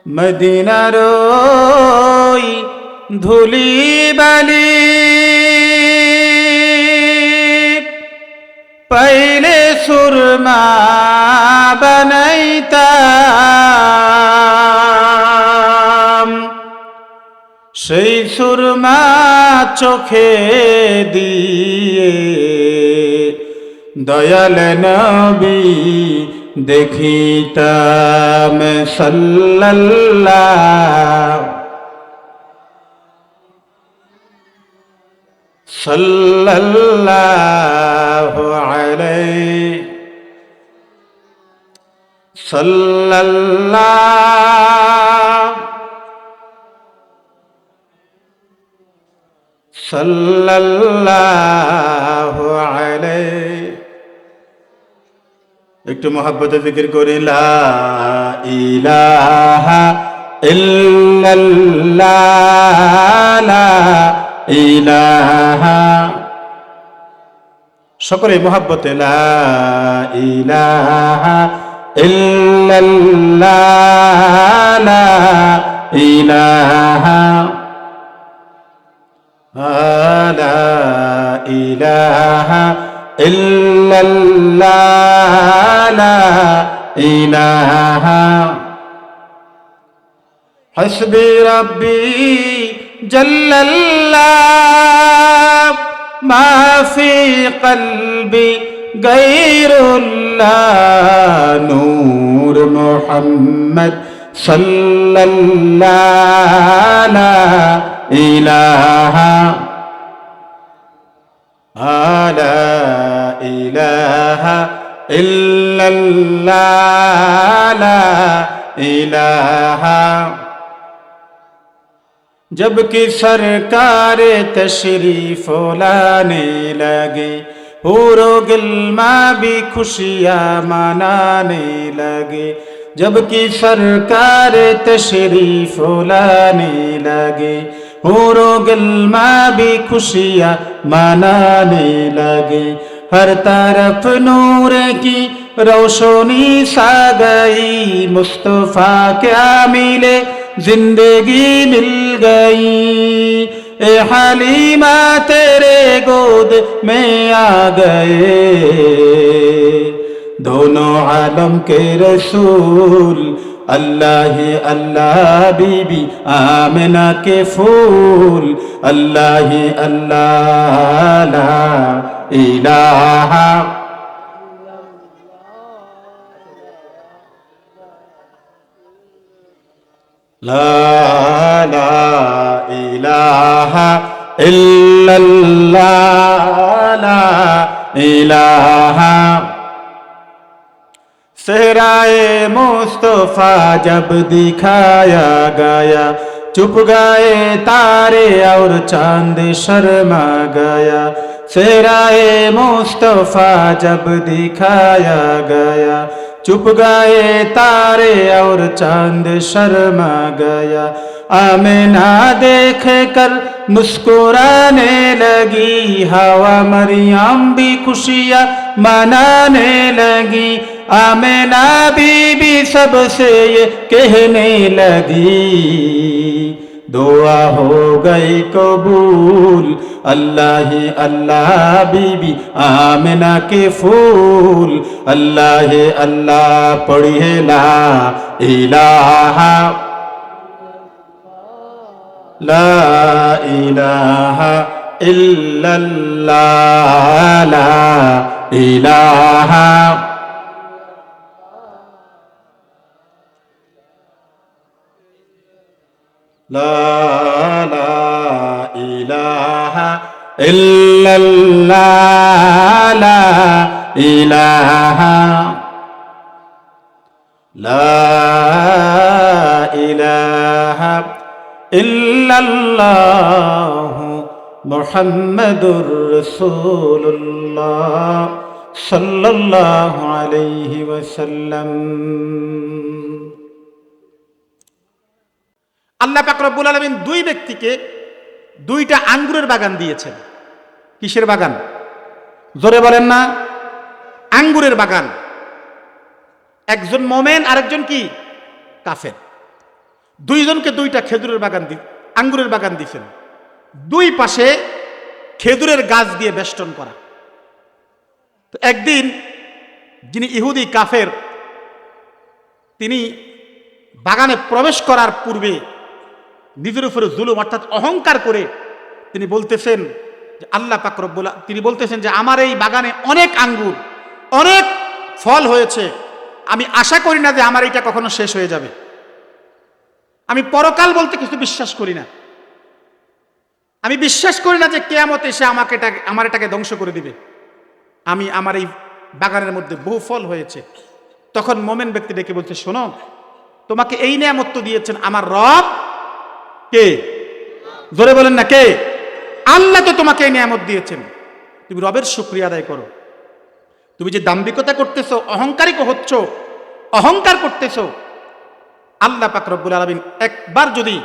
মদিনার ওই ধুলি বালি পাইলে সুরমা বানাইতাম, সেই সুরমা চোখে দিয়ে দয়াল নবী দেখিতাম সাল্লাল্লাহু আলাইহি সাল্লাল্লাহু আলাইহি। একটু মহব্বতে জিকির করি, লা ইলাহা ইল্লাল্লাহ, লা ইলাহা, সকলে মহব্বতে, লা ইলাহা ইল্লাল্লাহ, লা ইলাহা, লা ইলাহা ইল্লাল্লাহ, লা ইলাহা। হাসবি রাব্বি জাল্লাল্লাহ, মা ফি কলবি গায়রুল্লাহ, নূর মুহাম্মদ সাল্লাল্লাহ, লা ইলাহা, লা ইলাহা ইল্লাল্লাহ, লা ইলাহা। जबकि सरकार तशरीफ लाने लगे, हूरो गिल्मा भी खुशियाँ मनाने लगे। जबकि सरकार तशरीफ लाने लगे, हूरो गिल्मा भी खुशियाँ मनाने लगे। हर तरफ नूर की रोशनी सा गई, मुस्तफा क्या मिले जिंदगी मिल गई। ए हलीमा तेरे गोद में आ गए, दोनों आलम के रसूल, अल्लाह अल्लाह बीबी आमिना के फूल, अल्लाह अल्लाह ला इलाहा ला इलाहा इल्लल्लाह, ला इलाहा। सेहराए मुस्तफा जब दिखाया गया, चुप गए तारे और चांद शर्मा गया। सेहराए मुस्तफा जब दिखाया गया, चुप गए तारे और चांद शर्मा गया। आमिना देख कर मुस्कुराने लगी, हवा मरियम भी खुशियाँ मनाने लगी। आमिना बीबी सबसे ये कहने लगी, दुआ हो गई कबूल, अल्लाह अल्लाह बीबी आमिना के फूल, अल्लाह अल्लाह पढ़िए ला इलाहा, ला इलाहा इल्लल्लाह, ला इलाहा। ला इलाहा इल्लल्लाह, ला इलाहा, ला इलाहा इल्लल्लाह, मुहम्मदुर रसूलुल्लाह सल्लल्लाहु अलैहि वसल्लम। আল্লাহ পাক রব্বুল আলামিন দুই ব্যক্তিকে দুইটা আঙ্গুরের বাগান দিয়েছেন। কিসের বাগান? জোরে বলেন না, আঙ্গুরের বাগান। একজন মোমেন, আরেকজন কি? কাফের। দুইজনকে দুইটা আঙ্গুরের বাগান দিয়েছেন, দুই পাশে খেজুরের গাছ দিয়ে বেষ্টন করা। তো একদিন যিনি ইহুদি কাফের, তিনি বাগানে প্রবেশ করার পূর্বে নিজের উপরে জুলুম অর্থাৎ অহংকার করে তিনি বলতেছেন যে আল্লাহ পাক রব্বুল, তিনি বলতেছেন যে আমার এই বাগানে অনেক আঙ্গুর, অনেক ফল হয়েছে, আমি আশা করি না যে আমার এটা কখনো শেষ হয়ে যাবে। আমি পরকাল বলতে কিছু বিশ্বাস করি না, আমি বিশ্বাস করি না যে কিয়ামত এসে আমার এটাকে ধ্বংস করে দিবে। আমার এই বাগানের মধ্যে বহু ফল হয়েছে। তখন মোমেন ব্যক্তি ডেকে বলছে, শোনো, তোমাকে এই নিয়ামত তো দিয়েছেন আমার রব কে? জোরে বলেন না কে? আল্লাহ তো তোমাকে এই নিয়ামত দিয়েছেন, তুমি রবের শুকরিয়া আদায় করো। তুমি যে দাম্ভিকতা করতেছো, অহংকারিক হচ্ছ, অহংকার করতেছো, আল্লাহ পাক রব্বুল আলামিন একবার যদি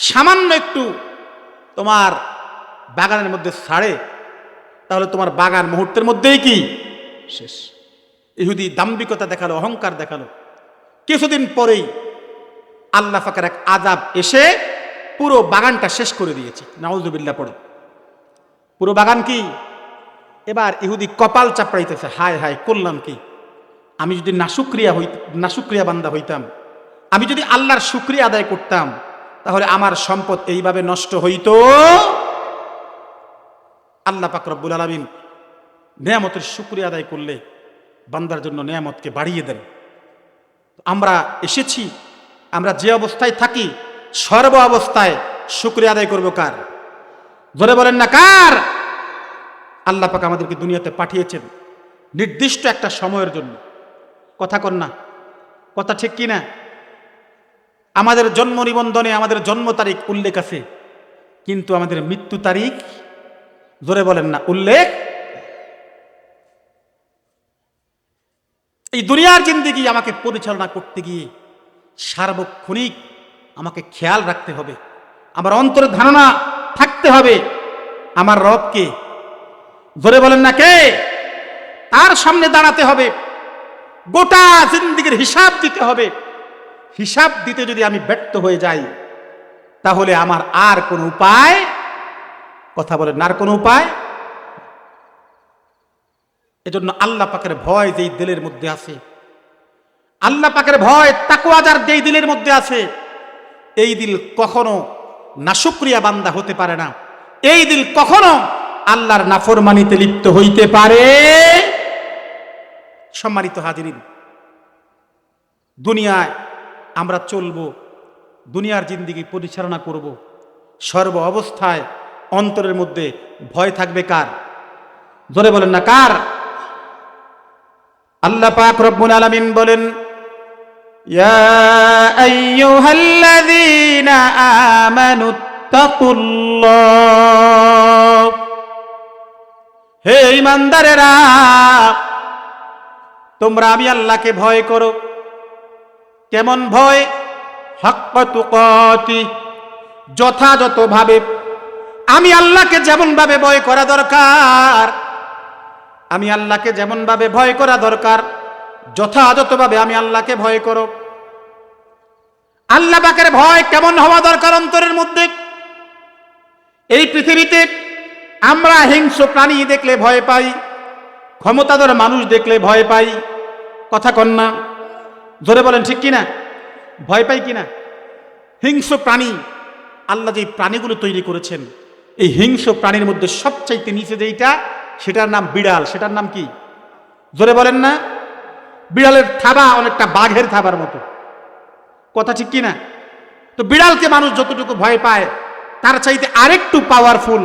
সামান্য একটু তোমার বাগানের মধ্যে ছাড়ে, তাহলে তোমার বাগান মুহূর্তের মধ্যেই কি শেষ। ইহুদি দাম্ভিকতা দেখালো, অহংকার দেখালো। কিছুদিন পরেই আল্লাহ পাকের এক আযাব এসে পুরো বাগানটা শেষ করে দিয়েছে। নাউযুবিল্লাহ পড়ো। পুরো বাগান কি? এবার ইহুদি কপাল চাপড়াইতেছে, হায় হায় করলাম কি? আমি যদি নাশুক্রিয়া বান্দা হইতাম, আমি যদি আল্লাহর শুকরিয়া আদায় করতাম, তাহলে আমার সম্পদ এইভাবে নষ্ট হইতো। আল্লাহ পাক রব্বুল আলামিন নিয়ামতের শুকরিয়া আদায় করলে বান্দার জন্য নিয়ামতকে বাড়িয়ে দেন। আমরা এসেছি, আমরা যে অবস্থায় থাকি সর্ব অবস্থায় শুকরিয়া আদায় করব কার? জোরে বলেন না কার? আল্লাহ পাক আমাদেরকে দুনিয়াতে পাঠিয়েছেন নির্দিষ্ট একটা সময়ের জন্য। কথা কন না? কথা ঠিক কি না? আমাদের জন্ম নিবন্ধনে আমাদের জন্ম তারিখ উল্লেখ আছে, কিন্তু আমাদের মৃত্যু তারিখ, জোরে বলেন না, উল্লেখ। এই দুনিয়ার জিন্দেগি আমাকে পরিচালনা করতে গিয়ে সার্বক্ষণিক আমাকে খেয়াল রাখতে হবে, আমার অন্তরে ধারণা থাকতে হবে আমার রব কে। জোরে বলেন না কে? তার সামনে দাঁড়াতে হবে, গোটা জিন্দেগির হিসাব দিতে হবে। হিসাব দিতে যদি আমি ব্যর্থ হয়ে যাই, তাহলে আমার আর কোনো উপায়, কথা বলেন না, আর কোনো উপায়। এজন্য আল্লাহ পাকের ভয় যেই দিলের মধ্যে আছে, আল্লাহ পাকের ভয় তাকওয়া যার যেই দিলের মধ্যে আছে, এই দিল কখনো নাশুকরিয়া বান্দা হতে পারে না। এই দিল কখনো আল্লাহর নাফরমানিতে লিপ্ত হইতে পারে। সম্মানিত হাজিরিন, দুনিয়ায় আমরা চলবো, দুনিয়ার জিন্দেগি পরিচালনা করব, সর্ব অবস্থায় অন্তরের মধ্যে ভয় থাকবে কার? জোরে বলেন না কার? আল্লাহ পাক রব্বুল আলামিন বলেন, ইয়া আইয়ুহাল্লাযীনা আমানুত্তাকুল্লাহ, হে ঈমানদারেরা, তোমরা আমি আল্লাহকে ভয় করো। কেমন ভয়? হাক্কা তুকাতি, যথাযথভাবে। আমি আল্লাহকে যেমন ভাবে ভয় করা দরকার, আমি আল্লাহকে যেমন ভাবে ভয় করা দরকার, যথাযথভাবে আমি আল্লাহকে ভয় করো। আল্লাহ পাকের ভয় কেমন হওয়া দরকার অন্তরের মধ্যে? এই পৃথিবীতে আমরা হিংস্র প্রাণী দেখলে ভয় পাই, ক্ষমতাধর মানুষ দেখলে ভয় পাই। কথা কন না? জোরে বলেন ঠিক কিনা? ভয় পাই কিনা? হিংস্র প্রাণী, আল্লাহ যে প্রাণীগুলো তৈরি করেছেন, এই হিংস্র প্রাণীর মধ্যে সবচাইতে নিচে যেইটা, সেটার নাম বিড়াল। সেটার নাম কি? জোরে বলেন না? বিড়ালের থাবা অনেকটা বাঘের থাবার মতো। কথা ঠিক কিনা? তো বিড়ালকে মানুষ যতটুকু ভয় পায়, তার চাইতে আরেকটু পাওয়ারফুল,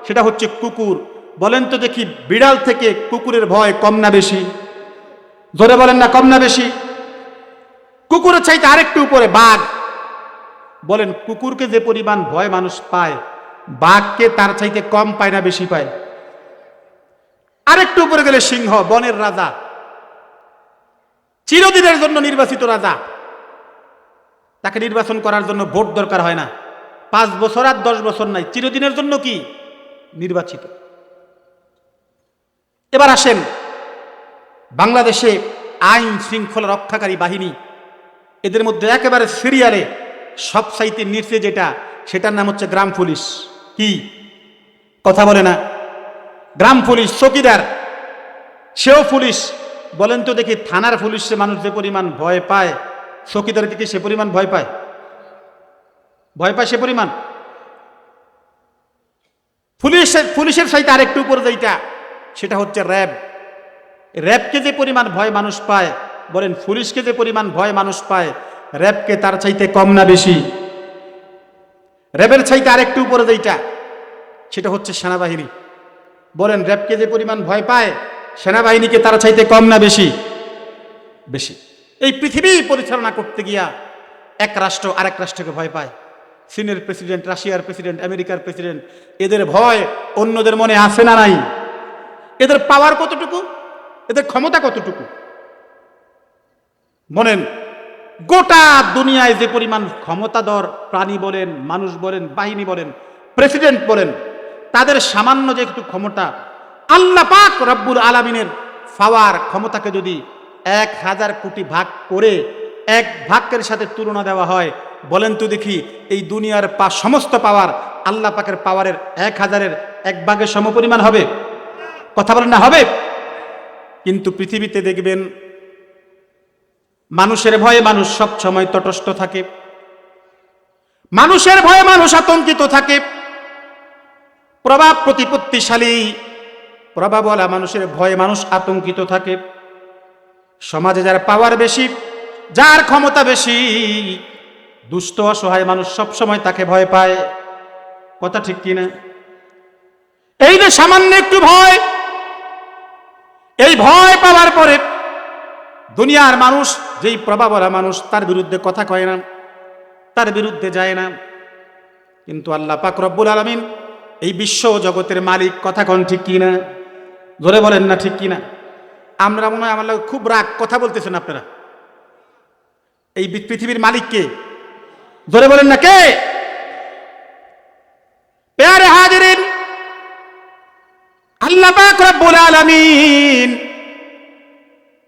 সেটা হচ্ছে কুকুর। বলেন তো দেখি, বিড়াল থেকে কুকুরের ভয় কম না বেশি? জোরে বলেন না, কম না বেশি? কুকুরের চাইতে আরেকটু উপরে বাঘ। বলেন, কুকুরকে যে পরিমাণ ভয় মানুষ পায়, বাঘকে তার চাইতে কম পায় না বেশি পায়? আরেকটু উপরে গেলে সিংহ, বনের রাজা, চিরদিনের জন্য নির্বাচিত রাজা। তাকে নির্বাচন করার জন্য ভোট দরকার হয় না, 5 বছর আর 10 বছর নাই, চিরদিনের জন্য কি নির্বাচিত। এবার আসেন, বাংলাদেশে আইন শৃঙ্খলা রক্ষাকারী বাহিনী, এদের মধ্যে একেবারে সিরিয়ালে সব চাইতে নিচে যেটা, সেটার নাম হচ্ছে গ্রাম পুলিশ। কি কথা বলে না? গ্রাম পুলিশ, চৌকিদার, সেও পুলিশ। বলেন তো দেখি, থানার পুলিশে মানুষ যে পরিমাণ ভয় পায়, চৌকিদারকে কি সে পরিমাণ ভয় পায়? ভয় পায় সে পরিমাণ? পুলিশের চাইতে আরেকটু উপরে যেটা, সেটা হচ্ছে র্যাব। র্যাবকে যে পরিমাণ ভয় মানুষ পায়, বলেন পুলিশকে যে পরিমাণ ভয় মানুষ পায়, র্যাবকে তার চাইতে কম না বেশি? র্যাবের চাইতে আরেকটু উপরে যেটা, সেটা হচ্ছে সেনাবাহিনী। বলেন র্যাবকে যে পরিমাণ ভয় পায়, সেনাবাহিনীকে তার চাইতে কম না বেশি? বেশি। এই পৃথিবী পরিচালনা করতে গিয়া এক রাষ্ট্র আরেক রাষ্ট্রকে ভয় পায়। চীনের প্রেসিডেন্ট, রাশিয়ার প্রেসিডেন্ট, আমেরিকার প্রেসিডেন্ট, এদের ভয় অন্যদের মনে আছে না নাই? এদের পাওয়ার কতটুকু, এদের ক্ষমতা কতটুকু? বলেন গোটা দুনিয়ায় যে পরিমাণ ক্ষমতাধর প্রাণী বলেন, মানুষ বলেন, বাহিনী বলেন, প্রেসিডেন্ট বলেন, তাদের সামান্য যে একটু ক্ষমতা, আল্লাহ পাক রব্বুল আলামিনের পাওয়ার ক্ষমতাকে যদি 1000 কোটি ভাগ করে এক ভাগের সাথে তুলনা দেওয়া হয়, বলেন তো দেখি এই দুনিয়ার সমস্ত পাওয়ার আল্লাহ পাকের পাওয়ারের 1000-এর 1 ভাগের সমপরিমাণ হবে? কথা বলেন না হবে? কিন্তু পৃথিবীতে দেখবেন মানুষের ভয়ে মানুষ সব সময় তটস্থ থাকে, মানুষের ভয়ে মানুষ আতঙ্কিত থাকে। প্রভাব প্রতিপত্তিশালী, প্রভাবওয়ালা মানুষের ভয়ে মানুষ আতঙ্কিত থাকে। সমাজে যার পাওয়ার বেশি, যার ক্ষমতা বেশি, দুষ্ট অসহায় মানুষ সব সময় তাকে ভয় পায়। কথা ঠিক কিনা? এই যে সামান্য একটু ভয়, এই ভয় পাওয়ার পরে দুনিয়ার মানুষ, যেই প্রভাবওয়ালা মানুষ, তার বিরুদ্ধে কথা কয় না, তার বিরুদ্ধে যায় না। কিন্তু আল্লাহ পাক রব্বুল আলামিন এই বিশ্ব জগতের মালিক, কথা কন ঠিক কিনা? জোরে বলেন না ঠিক কিনা? আমরা মনে হয় আমার খুব রাগ, কথা বলতেছেন আপনারা। এই পৃথিবীর মালিক কে? জোরে বলেন না কে? প্যারে হাজিরিন, আল্লাহ পাক রব্বুল আলামিন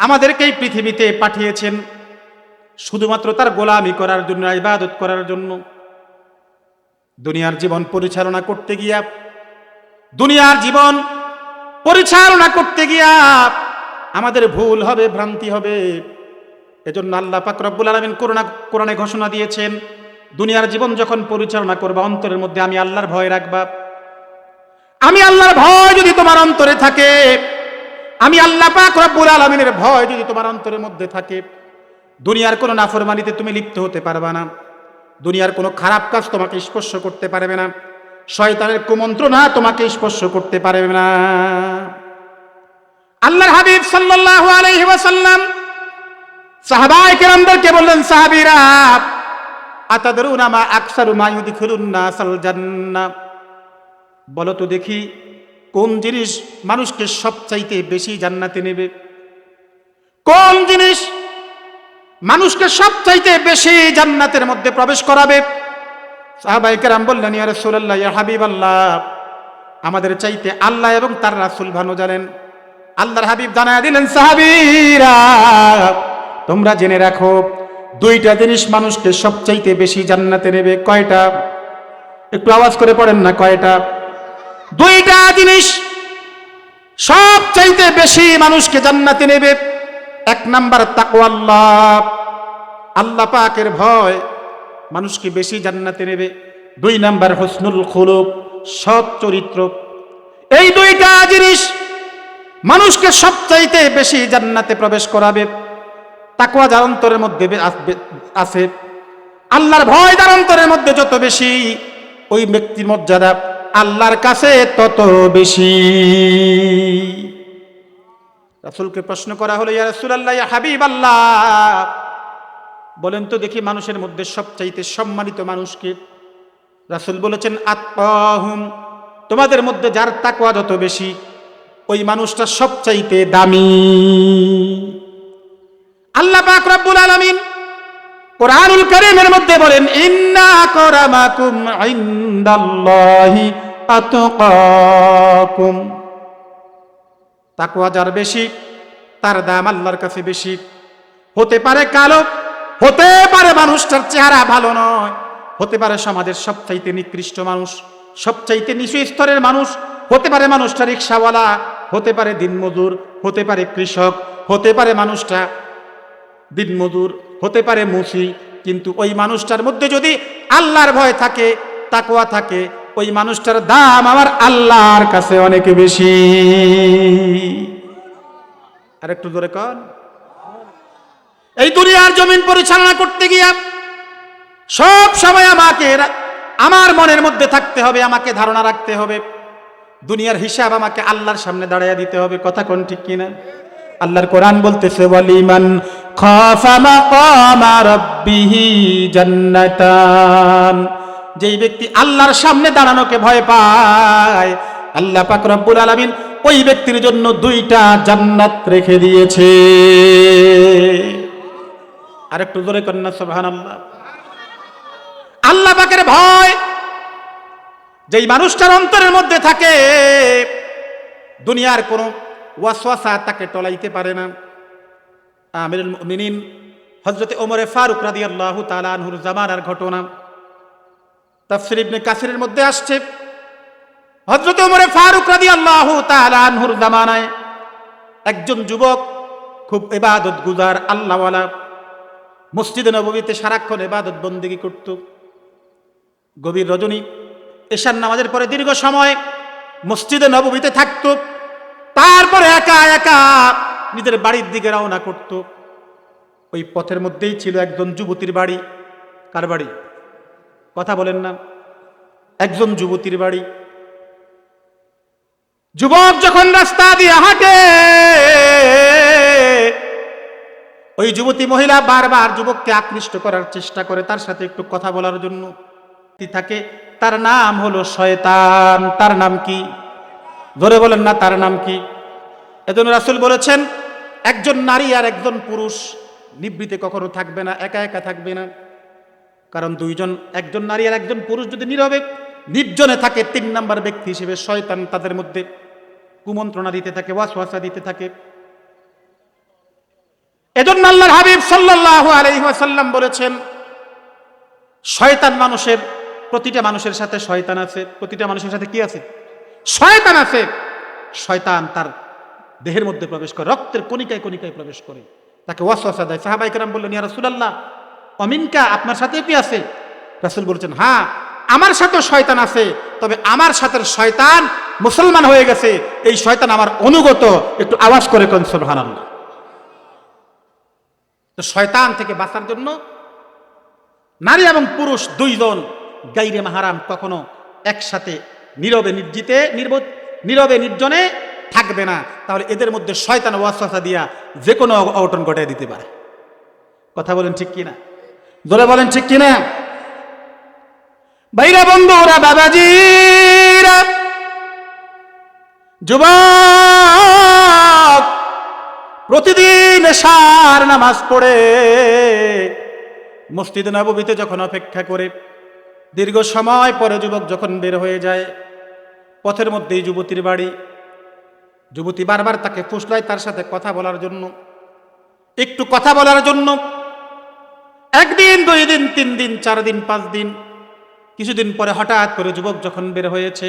আমাদেরকে এই পৃথিবীতে পাঠিয়েছেন শুধুমাত্র তার গোলামি করার জন্য, ইবাদত করার জন্য। দুনিয়ার জীবন পরিচালনা করতে গিয়া, দুনিয়ার জীবন পরিচালনা করতে গিয়া আমাদের ভুল হবে, ভ্রান্তি হবে। এজন্য আল্লাহ পাক রব্বুল আলামিন কোরআনে ঘোষণা দিয়েছেন, দুনিয়ার জীবন যখন পরিচালনা করবা, অন্তরের মধ্যে আমি আল্লাহর ভয় রাখবা। আমি আল্লাহর ভয় যদি তোমার অন্তরে থাকে, আমি আল্লাহ পাক রব্বুল আলামিনের ভয় যদি তোমার অন্তরের মধ্যে থাকে, দুনিয়ার কোনো নাফরমানিতে তুমি লিপ্ত হতে পারবে না, দুনিয়ার কোনো খারাপ কাজ তোমাকে স্পর্শ করতে পারবে না, শয়তানের কুমন্ত্রণা তোমাকে স্পর্শ করতে পারবে না। আল্লাহর হাবিব সাল্লাল্লাহু আলাইহি ওয়াসাল্লাম সাহাবায়ে কেরামদেরকে বললেন, সাহাবীরা, আতাদরুনা মা আকসারু মা ইউদখিলুন নাসাল জান্নাহ, বলো তো দেখি কোন জিনিস মানুষকে সবচাইতে বেশি জান্নাতে নেবে? কোন জিনিস মানুষকে সবচাইতে বেশি জান্নাতের মধ্যে প্রবেশ করাবে? সাহাবায়ে কেরাম বললেন, ইয়া রাসূলুল্লাহ, ইয়া হাবিবাল্লাহ, আমাদের চাইতে আল্লাহ এবং তার রাসূল ভালো জানেন। আল্লাহর হাবিব জানায়া দিলেন, সাহাবীরা, তোমরা জেনে রাখো, 2টা জিনিস মানুষকে সবচাইতে বেশি জান্নাতে নেবে। কয়টা? একটু আওয়াজ করে পড়েন না, কয়টা? 2টা জিনিস সবচাইতে বেশি মানুষকে জান্নাতে নেবে। 1 নাম্বার তাকওয়াল্লাহ, আল্লাহ পাকের ভয় মানুষকে বেশি জান্নাতে নেবে। 2 নাম্বার হুসনুল খুলুক, সৎ চরিত্র। এই 2টা জিনিস মানুষকে সবচাইতে বেশি জান্নাতে প্রবেশ করাবে। তাকওয়া যার অন্তরের মধ্যে আছে, আল্লাহর ভয় যার অন্তরের মধ্যে যত বেশি, ওই ব্যক্তির মর্যাদা আল্লাহর কাছে তত বেশি। রাসূলকে প্রশ্ন করা হলো, ইয়া রাসূলুল্লাহ, ইয়া হাবিবাল্লাহ, বলেন তো দেখি মানুষের মধ্যে সবচাইতে সম্মানিত মানুষকে? রাসূল বলেছেন, আতকাহুম, তোমাদের মধ্যে যার তাকওয়া যত বেশি, ওই মানুষটা সবচাইতে দামি। আল্লাহ পাক রব্বুল আলামিন কোরআনুল কারীমের মধ্যে বলেন, ইন্না আকরামাকুম ইনদাল্লাহি আতকাকুম, তাকওয়া যার বেশি, তার দাম আল্লাহর কাছে বেশি। হতে পারে কালো, হতে পারে মানুষটার চেহারা ভালো নয়, হতে পারে সমাজের সবচাইতে নিকৃষ্ট মানুষ, সবচাইতে নিচু স্তরের মানুষ, হতে পারে মানুষটা রিক্সাওয়ালা, হতে পারে দিনমজুর, হতে পারে কৃষক, হতে পারে মানুষটা দিনমজুর, হতে পারে মুসি, কিন্তু ওই মানুষটার মধ্যে যদি আল্লাহর ভয় থাকে, তাকওয়া থাকে, ওই মানুষটার দাম আমার আল্লাহর কাছে অনেক বেশি। আর একটু জোরে কর। এই দুনিয়ার জমিন পরিচালনা করতে গিয়া সব সময় আমাকে আমার মনের মধ্যে থাকতে হবে, আমাকে ধারণা রাখতে হবে, দুনিয়ার হিসাব আমাকে আল্লাহর সামনে দাঁড়াইয়া দিতে হবে। কথা কোন ঠিক কিনা? আল্লাহর কোরআন বলতেছে, ওয়ালিমান খাফা মাকামা রাব্বিহি জান্নাতান, যেই ব্যক্তি আল্লাহর সামনে দাঁড়ানোকে ভয় পায়, আল্লাহ পাক রব্বুল আলামিন ওই ব্যক্তির জন্য 2টা জান্নাত রেখে দিয়েছে। আরেকটু জোরে কন্যা সুবহানাল্লাহ। আল্লাহ পাকের ভয় যেই মানুষটার অন্তরের মধ্যে থাকে, দুনিয়ার কোনো ওয়াসওয়াসা তাকে টলাইতে পারে না। আমিরুল মুমিনিন হযরত ওমরে ফারুক রাদিয়াল্লাহু তাআলা আনহুর জামানার ঘটনা তাফসীর ইবনে কাসিরের মধ্যে আসছে। হযরত ওমরে ফারুক রাদিয়াল্লাহু তাআলা আনহুর জামানায় একজন যুবক খুব ইবাদত গুজার আল্লাহওয়ালা, মসজিদে নববীতে সারাক্ষণ ইবাদত বন্দেগী করত। গভীর রজনী এশার নামাজের পরে দীর্ঘ সময় মসজিদে নববীতে থাকত, তারপরে একা একা নিজের বাড়ির দিকে রওনা করত। ওই পথের মধ্যেই ছিল একজন যুবতীর বাড়ি। কার বাড়ি? কথা বলেন না। একজন যুবতীর বাড়ি। যুবক যখন রাস্তা দিয়ে হাঁটে, ওই যুবতী মহিলা বারবার যুবককে আকৃষ্ট করার চেষ্টা করে, তার সাথে একটু কথা বলার জন্য থাকে। তার নাম হলো শয়তান। তার নাম কি? ধরে বলেন না, তার নাম কি? এজন্য রাসূল বলেছেন, একজন নারী আর একজন পুরুষ নিবৃতে কখনো থাকবে না, একা একা থাকবে না। কারণ দুইজন, একজন নারী আর একজন পুরুষ যদি নীরবে নির্জনে থাকে, 3 নাম্বার ব্যক্তি হিসেবে শয়তান তাদের মধ্যে কুমন্ত্রণা দিতে থাকে, ওয়াসওয়াসা দিতে থাকে। এজন্য আল্লাহর হাবিব সাল্লাল্লাহু আলাইহি ওয়াসাল্লাম বলেছেন, শয়তান মানুষের, প্রতিটা মানুষের সাথে শয়তান আছে। প্রতিটা মানুষের সাথে কি আছে? শয়তান আছে। শয়তান তার দেহের মধ্যে প্রবেশ করে, রক্তের কণিকায় কণিকায় প্রবেশ করে, তাকে ওয়াসওয়াসা দেয়। সাহাবায়ে কেরাম বললেন, ইয়া রাসূলুল্লাহ, অমিনকা, আপনার সাথে কি আছে? রাসূল বলেছেন, হ্যাঁ, আমার সাথেও শয়তান আছে, তবে আমার সাথে শয়তান মুসলমান হয়ে গেছে, এই শয়তান আমার অনুগত। একটু আওয়াজ করে কোন সুবহানাল্লাহ। তো শয়তান থেকে বাঁচার জন্য নারী এবং পুরুষ দুইজন গায়রে মাহরাম কখনো একসাথে নীরবে নীরবে নির্জনে থাকবে না, তাহলে এদের মধ্যে শয়তান ওয়াসওয়াসা দিয়া যে কোনো অঘটন ঘটিয়ে দিতে পারে। কথা বলেন ঠিক কিনা? জোরে বলেন ঠিক কিনা? ভাইরা, বন্ধুরা, বাবাজিরা, যুবক প্রতিদিন এশার নামাজ পড়ে মসজিদে নববীতে যখন অপেক্ষা করে, দীর্ঘ সময় পরে যুবক যখন বের হয়ে যায়, পথের মধ্যেই যুবতীর বাড়ি। যুবতী বারবার তাকে ফুসলায় তার সাথে কথা বলার জন্য, একটু কথা বলার জন্য। 1 দিন, 2 দিন, 3 দিন, 4 দিন, 5 দিন, কিছুদিন পরে হঠাৎ করে যুবক যখন বের হয়েছে,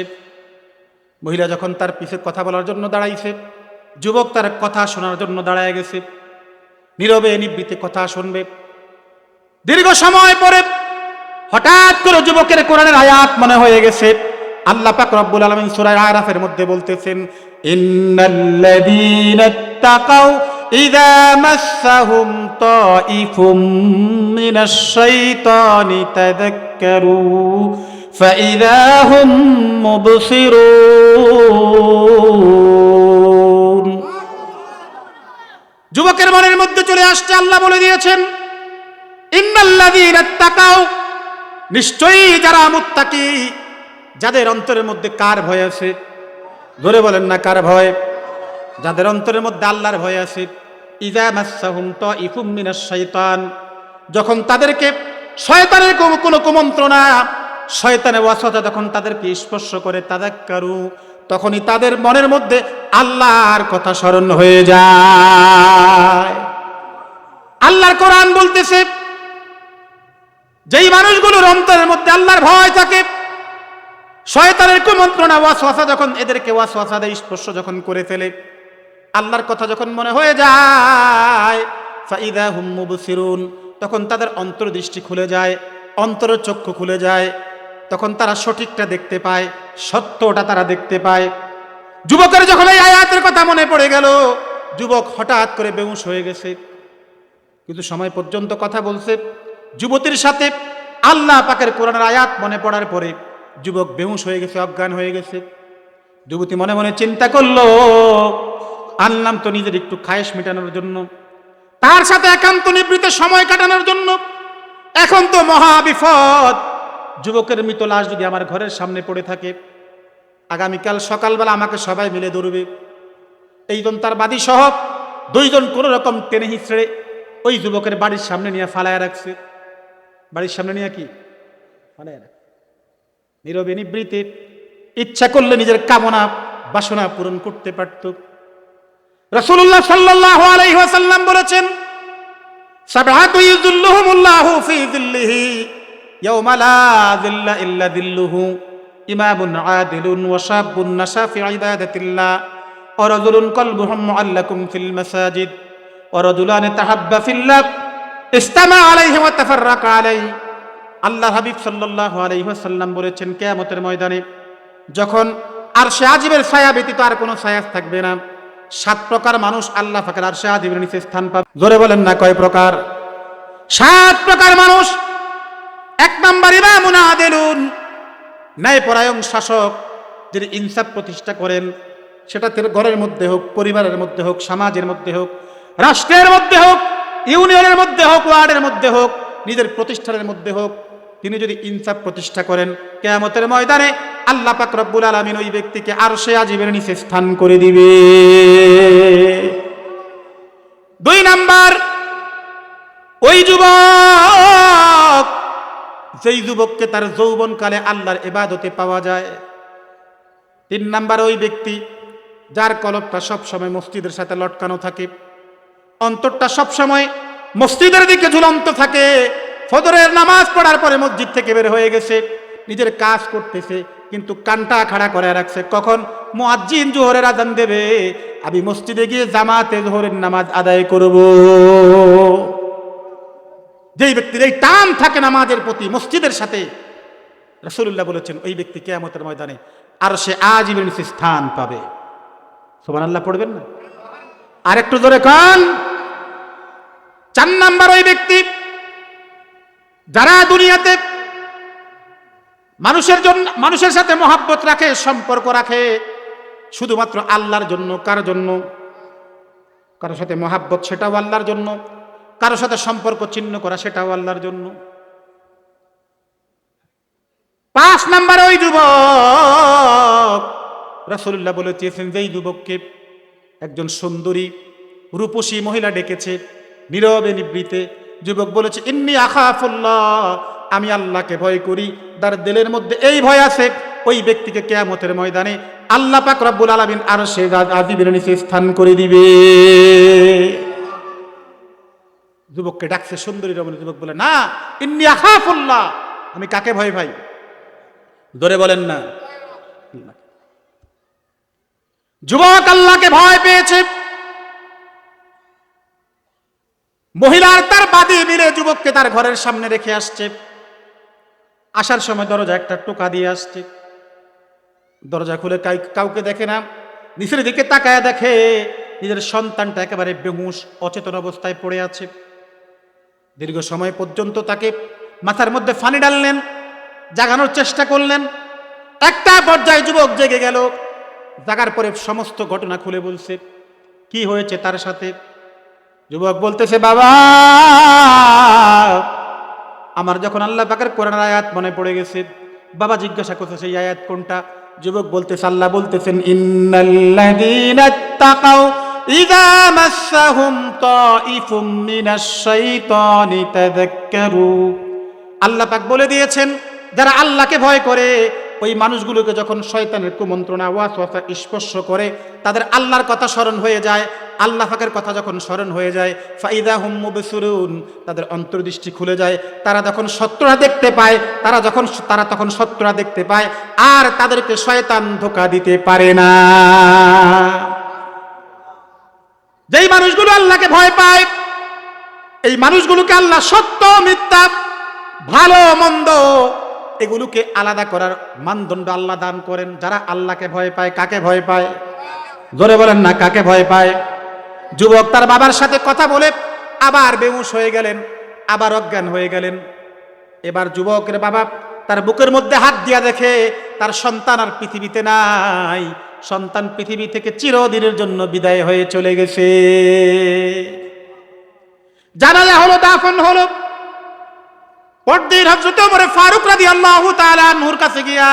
মহিলা যখন তার পিছে কথা বলার জন্য দাঁড়াইছে, যুবক তার কথা শোনার জন্য দাঁড়ায় গেছে, নীরবে নিবৃতে কথা শুনবে। দীর্ঘ সময় পরে হঠাৎ করে যুবকের কোরআনের আয়াত মনে হয়ে গেছে। আল্লাহ পাক রব্বুল আলামিন সূরা আরাফের মধ্যে বলতেছেন, ইন্নাল্লাযীনা তাকাউ ইযা মাসসাহুম তাইফুম মিনাশ শাইতানি তাযাক্কারু ফাইযা হুম মুবসিরুন। যুবকের মনের মধ্যে চলে আসছে, আল্লাহ বলে দিয়েছেন, ইন্নাল্লাযীনা তাকাউ, নিশ্চয়ই যারা মুত্তাকি, যাদের অন্তরের মধ্যে কার ভয় আছে? ধরে বলেন না, কার ভয়? যাদের অন্তরের মধ্যে আল্লাহর ভয় আছে। ইযা মাসসাহুম তাইফুম মিনাশ শাইতান, যখন তাদেরকে শয়তানের কোনো কুমন্ত্রণা, শয়তানের ওয়াসওয়াসা যখন তাদেরকে স্পর্শ করে, তাযাক্কারু, তখনই তাদের মনের মধ্যে আল্লাহর কথা স্মরণ হয়ে যায়। আল্লাহর কোরআন বলতেছে, যেই মানুষগুলোর অন্তরের মধ্যে আল্লাহর ভয় থাকে, শয়তানের কুমন্ত্রণা ওয়াসওয়াসা যখন এদেরকে ওয়াসওয়াসা দেয়, স্পর্শ যখন করে ফেলে, আল্লাহর কথা যখন মনে হয়ে যায়, ফাইদা হুম মুবসিরুন, তখন তাদের অন্তর্দৃষ্টি খুলে যায়, অন্তরের চক্ষু খুলে যায়, তখন তারা সঠিকটা দেখতে পায়, সত্যটা তারা দেখতে পায়। যুবকের যখন এই আয়াতের কথা মনে পড়ে গেল, যুবক হঠাৎ করে বেহুশ হয়ে গেছে, কিন্তু সময় পর্যন্ত কথা বলছে। যুবতীর সাথে আল্লাহ পাকের কোরআনের আয়াত মনে পড়ার পরে যুবক বেহুশ হয়ে গেছে, অজ্ঞান হয়ে গেছে। যুবতী মনে মনে চিন্তা করলো, আনলাম তো নিজের একটু খায়েশ মেটানোর জন্য, তার সাথে একান্ত নিবৃত্তে সময় কাটানোর জন্য, এখন তো মহা বিপদ। যুবকের মৃত লাশ যদি আমার ঘরের সামনে পড়ে থাকে, আগামীকাল সকালবেলা আমাকে সবাই মিলে ধরবে। এইজন তার বাদী সহ দুইজন কোন রকম টেনে হিঁচড়ে ওই যুবকের বাড়ির সামনে নিয়ে ফালায় রাখছে। বাড়ির সামনে নিয়ে কি ফালায় রাখছে, নীরবে নিবৃত্তে। ইচ্ছা করলে নিজের কামনা বাসনা পূরণ করতে পারত। রাসূলুল্লাহ সাল্লাল্লাহু আলাইহি ওয়াসাল্লাম বলেছেন, সাবআতু ইযিল্লুহুমুল্লাহু ফি যিল্লিহি ইয়াওমা লা যিল্লা ইল্লা যিল্লুহু, ইমামুন আদিলুন ওয়া শাবুন নাশা ফি ইবাদাতিল্লাহ ওয়া রাজুলুন কলবুহু মুআল্লাকুম ফিল মাসাজিদ ওয়া রাজুলান তাহাব্বা ফিল্লাহ ইসতামা আলাইহি ওয়া তাফাররাকা আলাইহি। আল্লাহ হাবিব সাল্লাল্লাহু আলাইহি ওয়াসাল্লাম বলেছেন, কিয়ামতের ময়দানে যখন আরশে আজিমের ছায়া ব্যতীত আর কোনো ছায়া থাকবে না, 7 প্রকার মানুষ আল্লাহ পাকের আরশে আজিমের নিচে স্থান পাবে। জোরে বলেন না কয় প্রকার? 7 প্রকার মানুষ। 1 নাম্বার ইমামুন আদিলুন, ন্যায়পরায়ণ শাসক, যিনি ইনসাফ প্রতিষ্ঠা করেন, সেটা ঘরের মধ্যে হোক, পরিবারের মধ্যে হোক, সমাজের মধ্যে হোক, রাষ্ট্রের মধ্যে হোক, ইউনিয়নের মধ্যে হোক, ওয়ার্ডের মধ্যে হোক, নিজের প্রতিষ্ঠানের মধ্যে হোক, তিনি যদি ইনসাফ প্রতিষ্ঠা করেন, কিয়ামতের ময়দানে আল্লাহ পাক রব্বুল আলামিন ওই ব্যক্তিকে আরশে আজিমের নিচে স্থান করে দিবে। 2 নাম্বার, ওই যুবক, যেই যুবককে তার যৌবনকালে আল্লাহর ইবাদতে পাওয়া যায়। 3 নাম্বার, ওই ব্যক্তি যার কলবটা সবসময় মসজিদের সাথে লটকানো থাকে, অন্তরটা সবসময় মসজিদের দিকে ঝুলন্ত থাকে। ফজরের নামাজ পড়ার পরে মসজিদ থেকে বের হয়ে গেছে, নিজের কাজ করতেছে, কিন্তু কানটা খাড়া করে রাখছে, কখন মুয়াজ্জিন জোহরের আযান দেবে আমি মসজিদে গিয়ে জামাতে জোহরের নামাজ আদায় করব। যেই ব্যক্তির এই টান থাকে নামাজের প্রতি, মসজিদের সাথে, রাসূলুল্লাহ বলেছেন ওই ব্যক্তি কিয়ামতের ময়দানে আরশে আজিমের নিচে স্থান পাবে। সুবহানাল্লাহ পড়বেন না? আর একটু জোরে কান। 4 নাম্বার, ওই ব্যক্তি যারা দুনিয়াতে মানুষের সাথে মহাব্বত রাখে, সম্পর্ক রাখে শুধুমাত্র আল্লাহর জন্য। কার জন্য? কারোর সাথে মহাব্বত, সেটাও আল্লাহর জন্য। কারোর সাথে সম্পর্ক ছিন্ন করা, সেটাও আল্লাহর জন্য। 5 নাম্বার, ওই যুবক, রাসূলুল্লাহ বলেছেন যেই যুবককে একজন সুন্দরী রূপসী মহিলা ডেকেছে, নীরবে নিবৃতে যুবক বলেছে, ইন্নী আখাফুল্লাহ, আমি আল্লাহকে ভয় করি, তার দিলের মধ্যে এই ভয় আছে, ওই ব্যক্তিকে কিয়ামতের ময়দানে আল্লাহ পাক রব্বুল আলামিন আরশে আজিমের নিচে স্থান করে দিবে। যুবককে ডাকছে, সুন্দরী রমণী। যুবক বলে, না, ইন্নী আখাফুল্লাহ, আমি কাকে ভয় ভাই? ধরে বলেন না। যুবক আল্লাহকে ভয় পেয়েছে। মহিলার তার বাদী মিলে যুবককে তার ঘরের সামনে রেখে আসছে। আসার সময় দরজা একটা টোকা দিয়ে আসছে। দরজা খুলে কাউকে দেখে না, নিচের দিকে তাকায় দেখে নিজের সন্তানটা একেবারে বেহুশ, অচেতন অবস্থায় পড়ে আছে। দীর্ঘ সময় পর্যন্ত তাকে মাথার মধ্যে পানি ডাললেন, জাগানোর চেষ্টা করলেন। একটা পর্যায়ে যুবক জেগে গেল। জাগার পরে সমস্ত ঘটনা খুলে বলছে কি হয়েছে তার সাথে। যুবক বলতেছে, বাবা, আমার যখন আল্লাহ পাকের কোরআনের আয়াত মনে পড়ে গেছে। বাবা জিজ্ঞাসা করছে, সেই আয়াত কোনটা? যুবক বলতেছে, আল্লাহ বলতেছেন, ইন্নাল্লাযীনা তাকাউ ইযা মাসসাহুম তাইফুম মিনাশ শাইতানি তাযাক্কারু। আল্লাহ পাক বলে দিয়েছেন, যারা আল্লাহকে ভয় করে ওই মানুষগুলোকে যখন শয়তানের কুমন্ত্রণা ওয়াসওয়াসা স্পর্শ করে, তাদের আল্লাহর কথা স্মরণ হয়ে যায়, আল্লাহ পাকের কথা যখন স্মরণ হয়ে যায়, ফাইদা হুম মুবসিরুন, তাদের অন্তর্দৃষ্টি খুলে যায়, তারা যখন সত্যটা দেখতে পায়, তারা তখন সত্যটা দেখতে পায়, আর তাদেরকে শয়তান ধোঁকা দিতে পারে না। যেই মানুষগুলো আল্লাহকে ভয় পায়, এই মানুষগুলোকে আল্লাহ সত্য মিথ্যা, ভালো মন্দ এগুলোকে আলাদা করার মানদণ্ড আল্লাহ দান করেন। যারা আল্লাহকে ভয় পায়, কাকে ভয় পায়? জোরে বলেন না, কাকে ভয় পায়? যুবক তার বাবার সাথে কথা বলে আবার বেহুশ হয়ে গেলেন, আবার অজ্ঞান হয়ে গেলেন। এবার যুবকের বাবা তার বুকের মধ্যে হাত দিয়া দেখে তার সন্তান আর পৃথিবীতে নাই, সন্তান পৃথিবী থেকে চিরদিনের জন্য বিদায় হয়ে চলে গেছে। জানাজা হলো, দাফন হলো। পরদিন হযরত ওমর ফারুক রাদিয়াল্লাহু তাআলা আনহুর কাছে গিয়া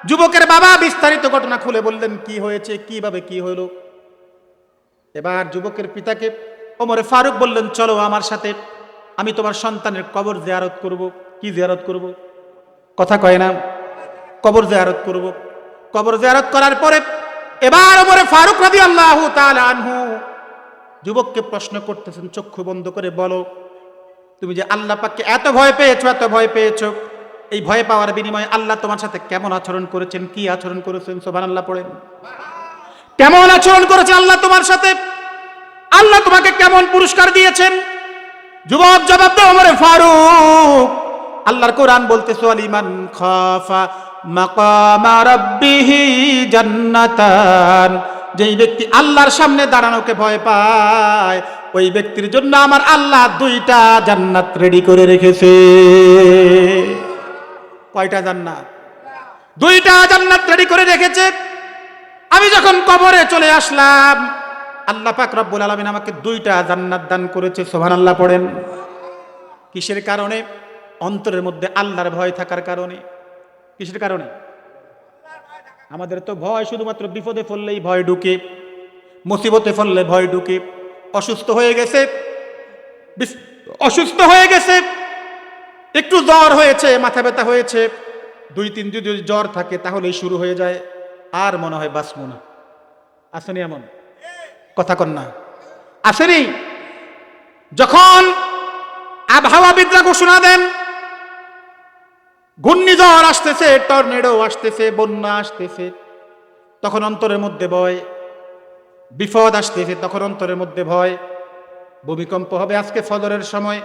যুবকের বাবা বিস্তারিত ঘটনা খুলে বললেন, কি হয়েছে, কিভাবে কি হলো। এবার যুবকের পিতাকে ওমর ফারুক বললেন, চলো আমার সাথে, আমি তোমার সন্তানের কবর জিয়ারত করব। কি জিয়ারত করব? কথা কয় না, কবর জিয়ারত করব। কবর জিয়ারত করার পরে এবার ওমর ফারুক রাদিয়াল্লাহু তাআলা আনহু যুবককে প্রশ্ন করতেছেন, চক্ষু বন্ধ করে বলো, তুমি যে আল্লাহ পাককে এত ভয় পেয়েছো, এত ভয় পেয়েছো, এই ভয় পাওয়ার বিনিময়ে আল্লাহ তোমার সাথে কেমন আচরণ করেছেন? কি আচরণ করেছেন? সুবহানাল্লাহ পড়েন। কেমন আচরণ করেছে আল্লাহ তোমার সাথে? আল্লাহ তোমাকে কেমন পুরস্কার দিয়েছেন? যুবক জবাব দাও, ওমর ফারুক, আল্লাহর কোরআন বলতেছে, আলিমান খাফা মাকামা রাব্বিহি জান্নাতান, যেই ব্যক্তি আল্লাহর সামনে দাঁড়ানোকে ভয় পায়, ওই ব্যক্তির জন্য আমার আল্লাহ 2টা জান্নাত রেডি করে রেখেছে। কয়টা জান্নাত? 2টা জান্নাত রেডি করে রেখেছে। আমি যখন কবরে চলে আসলাম, আল্লাহ পাক রব্বুল আলামিন আমাকে 2টা জান্নাত দান করেছে। সুবহানাল্লাহ পড়েন। কিসের কারণে? অন্তরের মধ্যে আল্লাহর ভয় থাকার কারণে। কিসের কারণে? আমাদের তো ভয় শুধুমাত্র বিপদে পড়লেই ভয় ঢুকে, মুসিবতে পড়লে ভয় ঢুকে। অসুস্থ হয়ে গেছে, একটু জ্বর হয়েছে, মাথা ব্যথা হয়েছে, 2-3 দিন যদি জ্বর থাকে তাহলেই শুরু হয়ে যায়, আর মনে হয় বাঁচবো না। আসেনি এমন? কথা কন না, আসেনি? যখন আবহাওয়াবিদরা ঘোষণা দেন ঘূর্ণিঝড় আসতেছে, টর্নেডো আসতেছে, বন্যা আসতেছে, তখন অন্তরের মধ্যে ভয়। বিপদ আসতেছে, তখন অন্তরের মধ্যে ভয়। ভূমিকম্প হবে আজকে ফজরের সময়,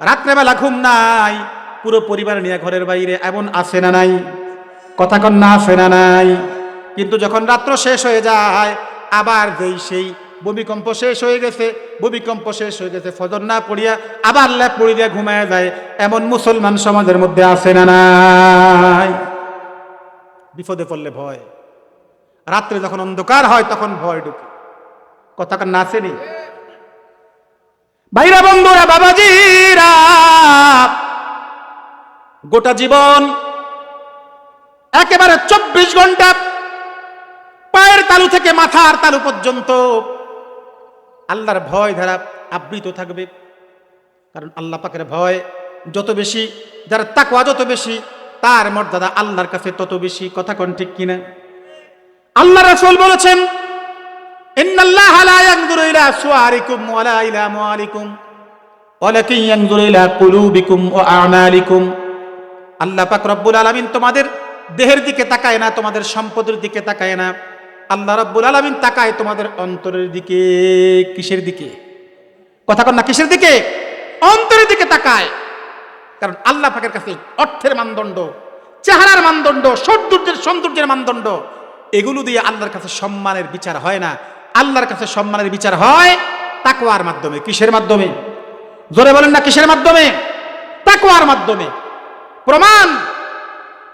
রাত্রেবেলা ঘুম নাই, পুরো পরিবার নিয়ে ঘরের বাইরে, এমন আছে না নাই? কথা কন না, আছে না নাই? কিন্তু যখন রাত্র শেষ হয়ে যায়, আবার সেই ভূমিকম্প শেষ হয়ে গেছে, ফজর না পড়িয়া আবার ল্যাপ পড়ি দিয়ে ঘুমায় যায়, এমন মুসলমান সমাজের মধ্যে আছে না নাই? বিপদে পড়লে ভয়, রাত্রে যখন অন্ধকার হয় তখন ভয় ঢুকে। কথা কার না আসেনি? ভাইরা, বন্ধুরা, বাবাজিরা, গোটা জীবন একেবারে 24 ঘন্টা পায়ের তালু থেকে মাথার তালু পর্যন্ত আল্লাহর ভয় দ্বারা আবৃত থাকবে। কারণ আল্লাহ পাকের ভয় যত বেশি, যার তাকওয়া যত বেশি, তার মর্যাদা আল্লাহর কাছে তত বেশি। কথা কোন ঠিক কিনা? আল্লাহ রাসূল বলেছেন, ইন্নাল্লাহা লা ইয়ানজুরু ইলা সুওয়ারিকুম ওয়ালা ইলা আমওয়ালিকুম ওয়ালাকিন ইয়ানজুরু ইলা কুলুবিকুম ওয়া আমালিকুম। আল্লাহ পাক রব্বুল আলামিন তোমাদের দেহের দিকে তাকায় না, তোমাদের সম্পদের দিকে তাকায় না। আল্লাহ রব্বুল আলামিন তাকায় তোমাদের অন্তরের দিকে। কিসের দিকে? কথা কন না, কিসের দিকে? অন্তরের দিকে তাকায়। কারণ আল্লাহ পাকের কাছে অর্থের মানদণ্ড, চেহারার মানদণ্ড, সৌন্দর্যের মানদণ্ড, এগুলো দিয়ে আল্লাহর কাছে সম্মানের বিচার হয় না। আল্লাহর কাছে সম্মানের বিচার হয় তাকওয়ার মাধ্যমে। কিসের মাধ্যমে? জোরে বলেন না, কিসের মাধ্যমে? তাকওয়ার মাধ্যমে। প্রমাণ,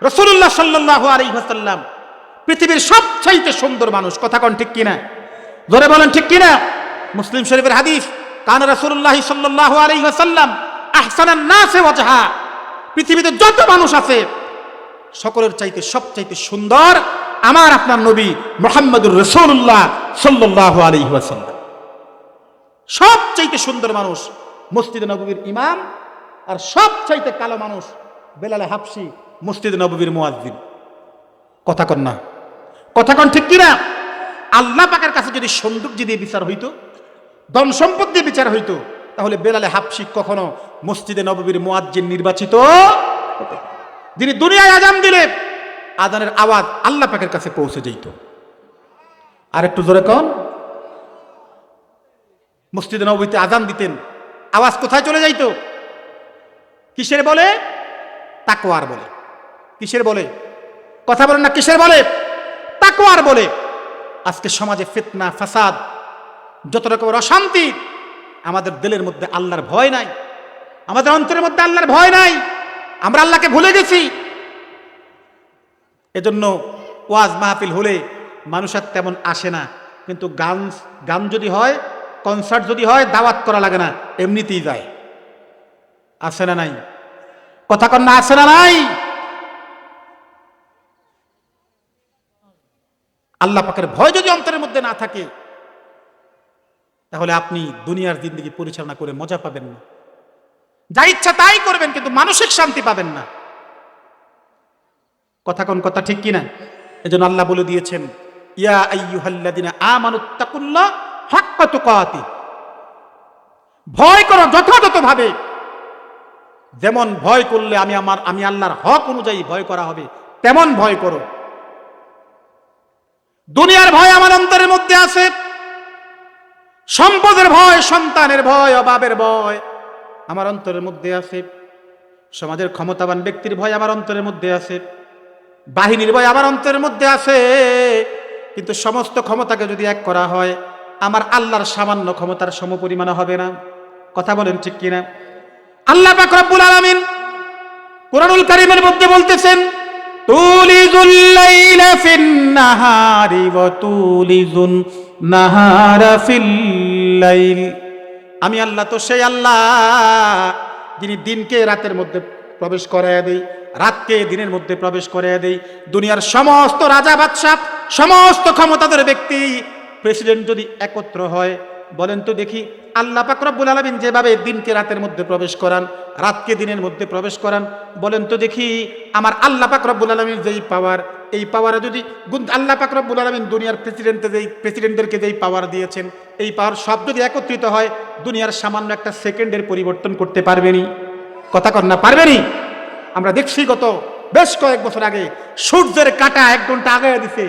রাসূলুল্লাহ সাল্লাল্লাহু আলাইহি ওয়াসাল্লাম পৃথিবীর সবচাইতে সুন্দর মানুষ। কথা কোন ঠিক কিনা? জোরে বলেন ঠিক কিনা? মুসলিম শরীফের হাদিস, কান রাসূলুল্লাহ সাল্লাল্লাহু আলাইহি ওয়াসাল্লাম আহসানান নাসি ওয়াজহা, পৃথিবীতে যত মানুষ আছে সকলের চাইতে সবচাইতে সুন্দর আমার আপনার নবী মুহাম্মদুর রাসূলুল্লাহ সাল্লাল্লাহু আলাইহি ওয়াসাল্লাম। সবচাইতে সুন্দর মানুষ মসজিদে নববীর ইমাম, আর সবচাইতে কালো মানুষ বেলাল হাবশী মসজিদে নববীর মুয়াজ্জিন। কথা কন না, কথা কন ঠিক কিনা? আল্লাহ পাকের কাছে যদি সৌন্দর্য দিয়ে বিচার হইতো, ধন সম্পদ দিয়ে বিচার হইতো, তাহলে বেলালে হাবশী কখনো মসজিদে নববীর মুয়াজ্জিন নির্বাচিত হতো। যিনি দুনিয়ায় আজান দিলে আজানের আওয়াজ আল্লাহ পাকের কাছে পৌঁছে যেত। আর একটু জোরে কন। মসজিদে নববীতে আজান দিতেন, আওয়াজ কোথায় চলে যাইত? কিসের বলে? তাকওয়ার বলে। কিসের বলে? কথা বলেন না, কিসের বলে? তাকওয়ার বলে। আজকে সমাজে ফিতনা, ফাসাদ, যত রকমের অশান্তি, আমাদের দিলের মধ্যে আল্লাহর ভয় নাই, আমাদের অন্তরের মধ্যে আল্লাহর ভয় নাই, আমরা আল্লাহকে ভুলে গেছি। এজন্য ওয়াজ মাহফিল হলে মানুষ আর তেমন আসে না, কিন্তু গান গান যদি হয়, কনসার্ট যদি হয়, দাওয়াত করা লাগে না, এমনিতেই যায়। আসে না নাই? কথা কন না, আসে না নাই? আল্লাহ পাকের ভয় যদি অন্তরের মধ্যে না থাকে, তাহলে আপনি দুনিয়ার জিন্দেগি পরিচালনা করে মজা পাবেন না, যা ইচ্ছা তাই করবেন, কিন্তু মানসিক শান্তি পাবেন না। কথা কোন কথা ঠিক কিনা? এজন্য আল্লাহ বলে দিয়েছেন, ইয়া আইয়ুহাল্লাযিনা আমানুত্তাকুল্লাহ হাক্কা তুকাতি, ভয় করো যথাযথভাবে। যেমন ভয় করলে আমি আল্লাহর হক অনুযায়ী ভয় করা হবে, তেমন ভয় করো। দুনিয়ার ভয় আমার অন্তরের মধ্যে আছে, সম্পদের ভয়, সন্তানের ভয়, অভাবের ভয় আমার অন্তরের মধ্যে আছে, সমাজের ক্ষমতাবান ব্যক্তির ভয় আমার অন্তরের মধ্যে আছে, বাহিনীর ভয় আমার অন্তরের মধ্যে আছে। কিন্তু সমস্ত ক্ষমতাকে যদি এক করা হয়, আমার আল্লাহর সামান্য ক্ষমতার সমপরিমাণ হবে না। কথা বলেন ঠিক কিনা? আল্লাহ পাক রব্বুল আলামিন কুরআনুল কারীমের মধ্যে বলতেছেন, তুলিজুল লাইলা ফিন নাহারি ওয়া তুলিজুন নাহারা ফিল লাইল। আমি আল্লাহ তো সেই আল্লাহ যিনি দিনকে রাতের মধ্যে প্রবেশ করাইয়া দেই, রাতকে দিনের মধ্যে প্রবেশ করাইয়া দেই। দুনিয়ার সমস্ত রাজা বাদশাহ, সমস্ত ক্ষমতাধর ব্যক্তি, প্রেসিডেন্ট যদি একত্র হয়, বলেন তো দেখি, আল্লাহ পাক রব্বুল আলামিন যেভাবে দিনকে রাতের মধ্যে প্রবেশ করান, রাতকে দিনের মধ্যে প্রবেশ করান, বলেন তো দেখি আমার আল্লাহ পাক রব্বুল আলামিন যেই পাওয়ার, এই পাওয়ারে যদি আল্লাহ পাক রব্বুল আলামিন দুনিয়ার প্রেসিডেন্টদেরকে যেই পাওয়ার দিয়েছেন, এই পাওয়ার সব যদি একত্রিত হয়, দুনিয়ার সামান্য একটা সেকেন্ডের পরিবর্তন করতে পারবেনি? কথা কন না, পারবেনি? আমরা দেখছি গত বেশ কয়েক বছর আগে সূর্যের কাঁটা 1 ঘন্টা আগে দিছে,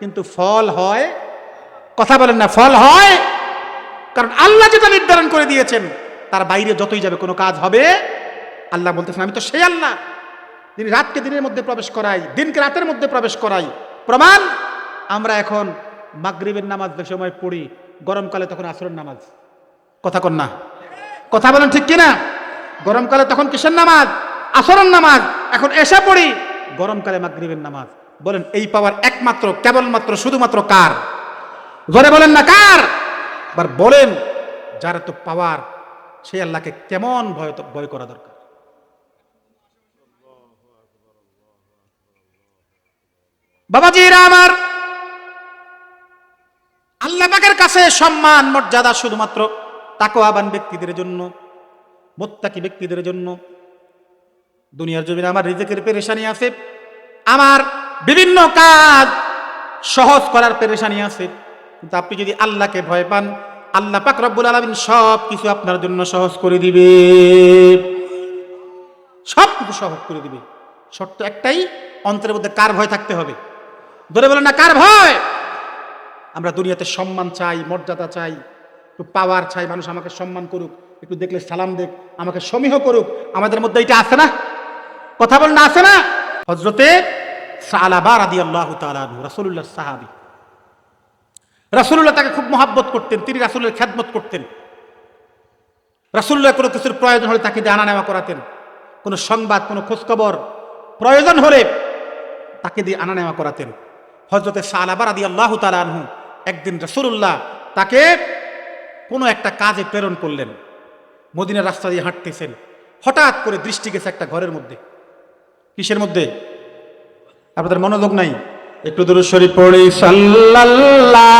কিন্তু ফল হয়? কথা বলেন না, ফল হয়? কারণ আল্লাহ যেটা নির্ধারণ করে দিয়েছেন, তার বাইরে যতই যাবে কোনো কাজ হবে। আল্লাহ বলতেছেন, আমি তো সেই আল্লাহ যিনি রাতকে দিনের মধ্যে প্রবেশ করাই, দিনকে রাতের মধ্যে প্রবেশ করাই। প্রমাণ, আমরা এখন মাগরিবের নামাজ যে সময় পড়ি, গরমকালে তখন আসরের নামাজ। কথা কন না, কথা বলেন ঠিক কিনা? গরমকালে তখন কিসের নামাজ? আসরের নামাজ। এখন এসে পড়ি গরমকালে মাগরিবের নামাজ। বলেন, এই পাওয়ার একমাত্র, কেবলমাত্র, শুধুমাত্র কার? জোরে বলেন না, কার? আবার বলেন, যার তো পাওয়ার, সেই আল্লাহকে কেমন ভয় করা দরকার? বাবাজিরা আমার, আল্লাহ পাকের কাছে সম্মান মর্যাদা শুধুমাত্র তাকওয়াবান ব্যক্তিদের জন্য, মুত্তাকি ব্যক্তিদের জন্য। দুনিয়ার জমিনে আমার রিজিকের পেরেশানি আছে, আমার বিভিন্ন কাজ সহজ করার পেরেশানি আছে, কিন্তু আপনি যদি আল্লাহকে ভয় পান, আল্লাহ পাক রব্বুল আলামিন সব কিছু আপনার জন্য সহজ করে দিবে, সব কিছু সহজ করে দিবে। শর্ত একটাই, অন্তরের মধ্যে কার ভয় থাকতে হবে? ধরে বলেন না, কার ভয়? আমরা দুনিয়াতে সম্মান চাই, মর্যাদা চাই, একটু পাওয়ার চাই, মানুষ আমাকে সম্মান করুক, একটু দেখলে সালাম দেখ, আমাকে সমীহ করুক। আমাদের মধ্যে এটা আছে না? কথা বলেন না, আছে না? হযরতে সালাবা রাদিয়াল্লাহু তাআলা আনহু, রাসূলুল্লাহর সাহাবী, রাসূলুল্লাহ তাকে খুব মহব্বত করতেন, তিনি রাসূলের খেদমত করতেন। রাসূলুল্লাহ কোনো কিছুর প্রয়োজন হলে তাকে দিয়ে আনা নেওয়া করাতেন, কোনো সংবাদ, কোনো খোঁজখবর প্রয়োজন হলে তাকে দিয়ে আনা নেওয়া করাতেন। হযরতে সালাবা রাদিয়াল্লাহু তাআলা আনহু একদিন রাসূলুল্লাহ তাকে কোনো একটা কাজে প্রেরণ করলেন। মদিনার রাস্তা দিয়ে হাঁটতেছেন, হঠাৎ করে দৃষ্টি গেছে একটা ঘরের মধ্যে। কিসের মধ্যে? আপনাদের মনোযোগ নাই? একটু দুরূদ শরীফ পড়ি, সাল্লাল্লাহু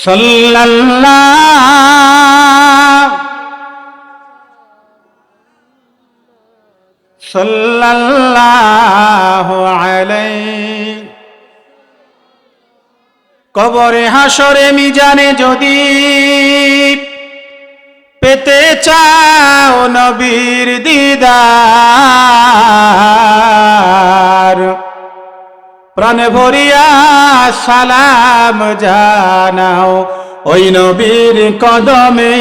সাল্লাল্লাহু আলাইহি। কবরে হাসরে মিজানে যদি পেতে চাও নবীর দিদার, প্রাণে ভরিয়া সালাম জানাও ওই নবীর কদমে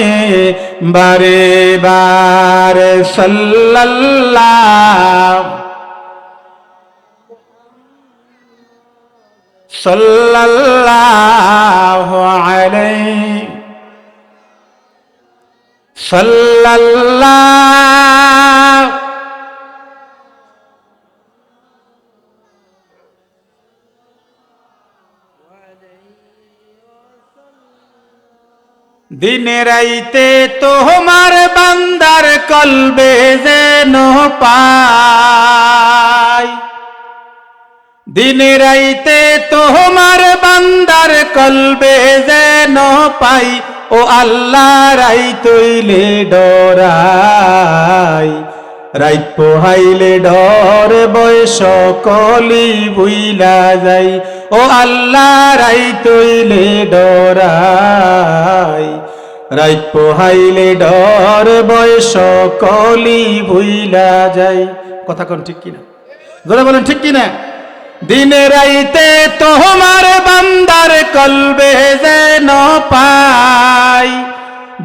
বারে বারে। সাল্লাল্লাহু আলাইহি সাল্লাল্লাহু। দিনে রাইতে তোমার বান্দার কলবে যেন পাই, দিনে রাইতে তোমার বান্দার কলবে যেন পাই, ও আল্লাহ রাইত হইলে ডরাই, রাইত পোহাইলে ডর বয়স কলি বুইলা যাই, ও আল্লাহ রাইত হইলে ডরাই, রাইত পোহাইলে ডর বয়স কলি বুইলা যাই। কথা কোন ঠিক কিনা? জোরে বলেন ঠিক কিনা? দিনে রাইতে তোমার বান্দার কলবে যেন পাই,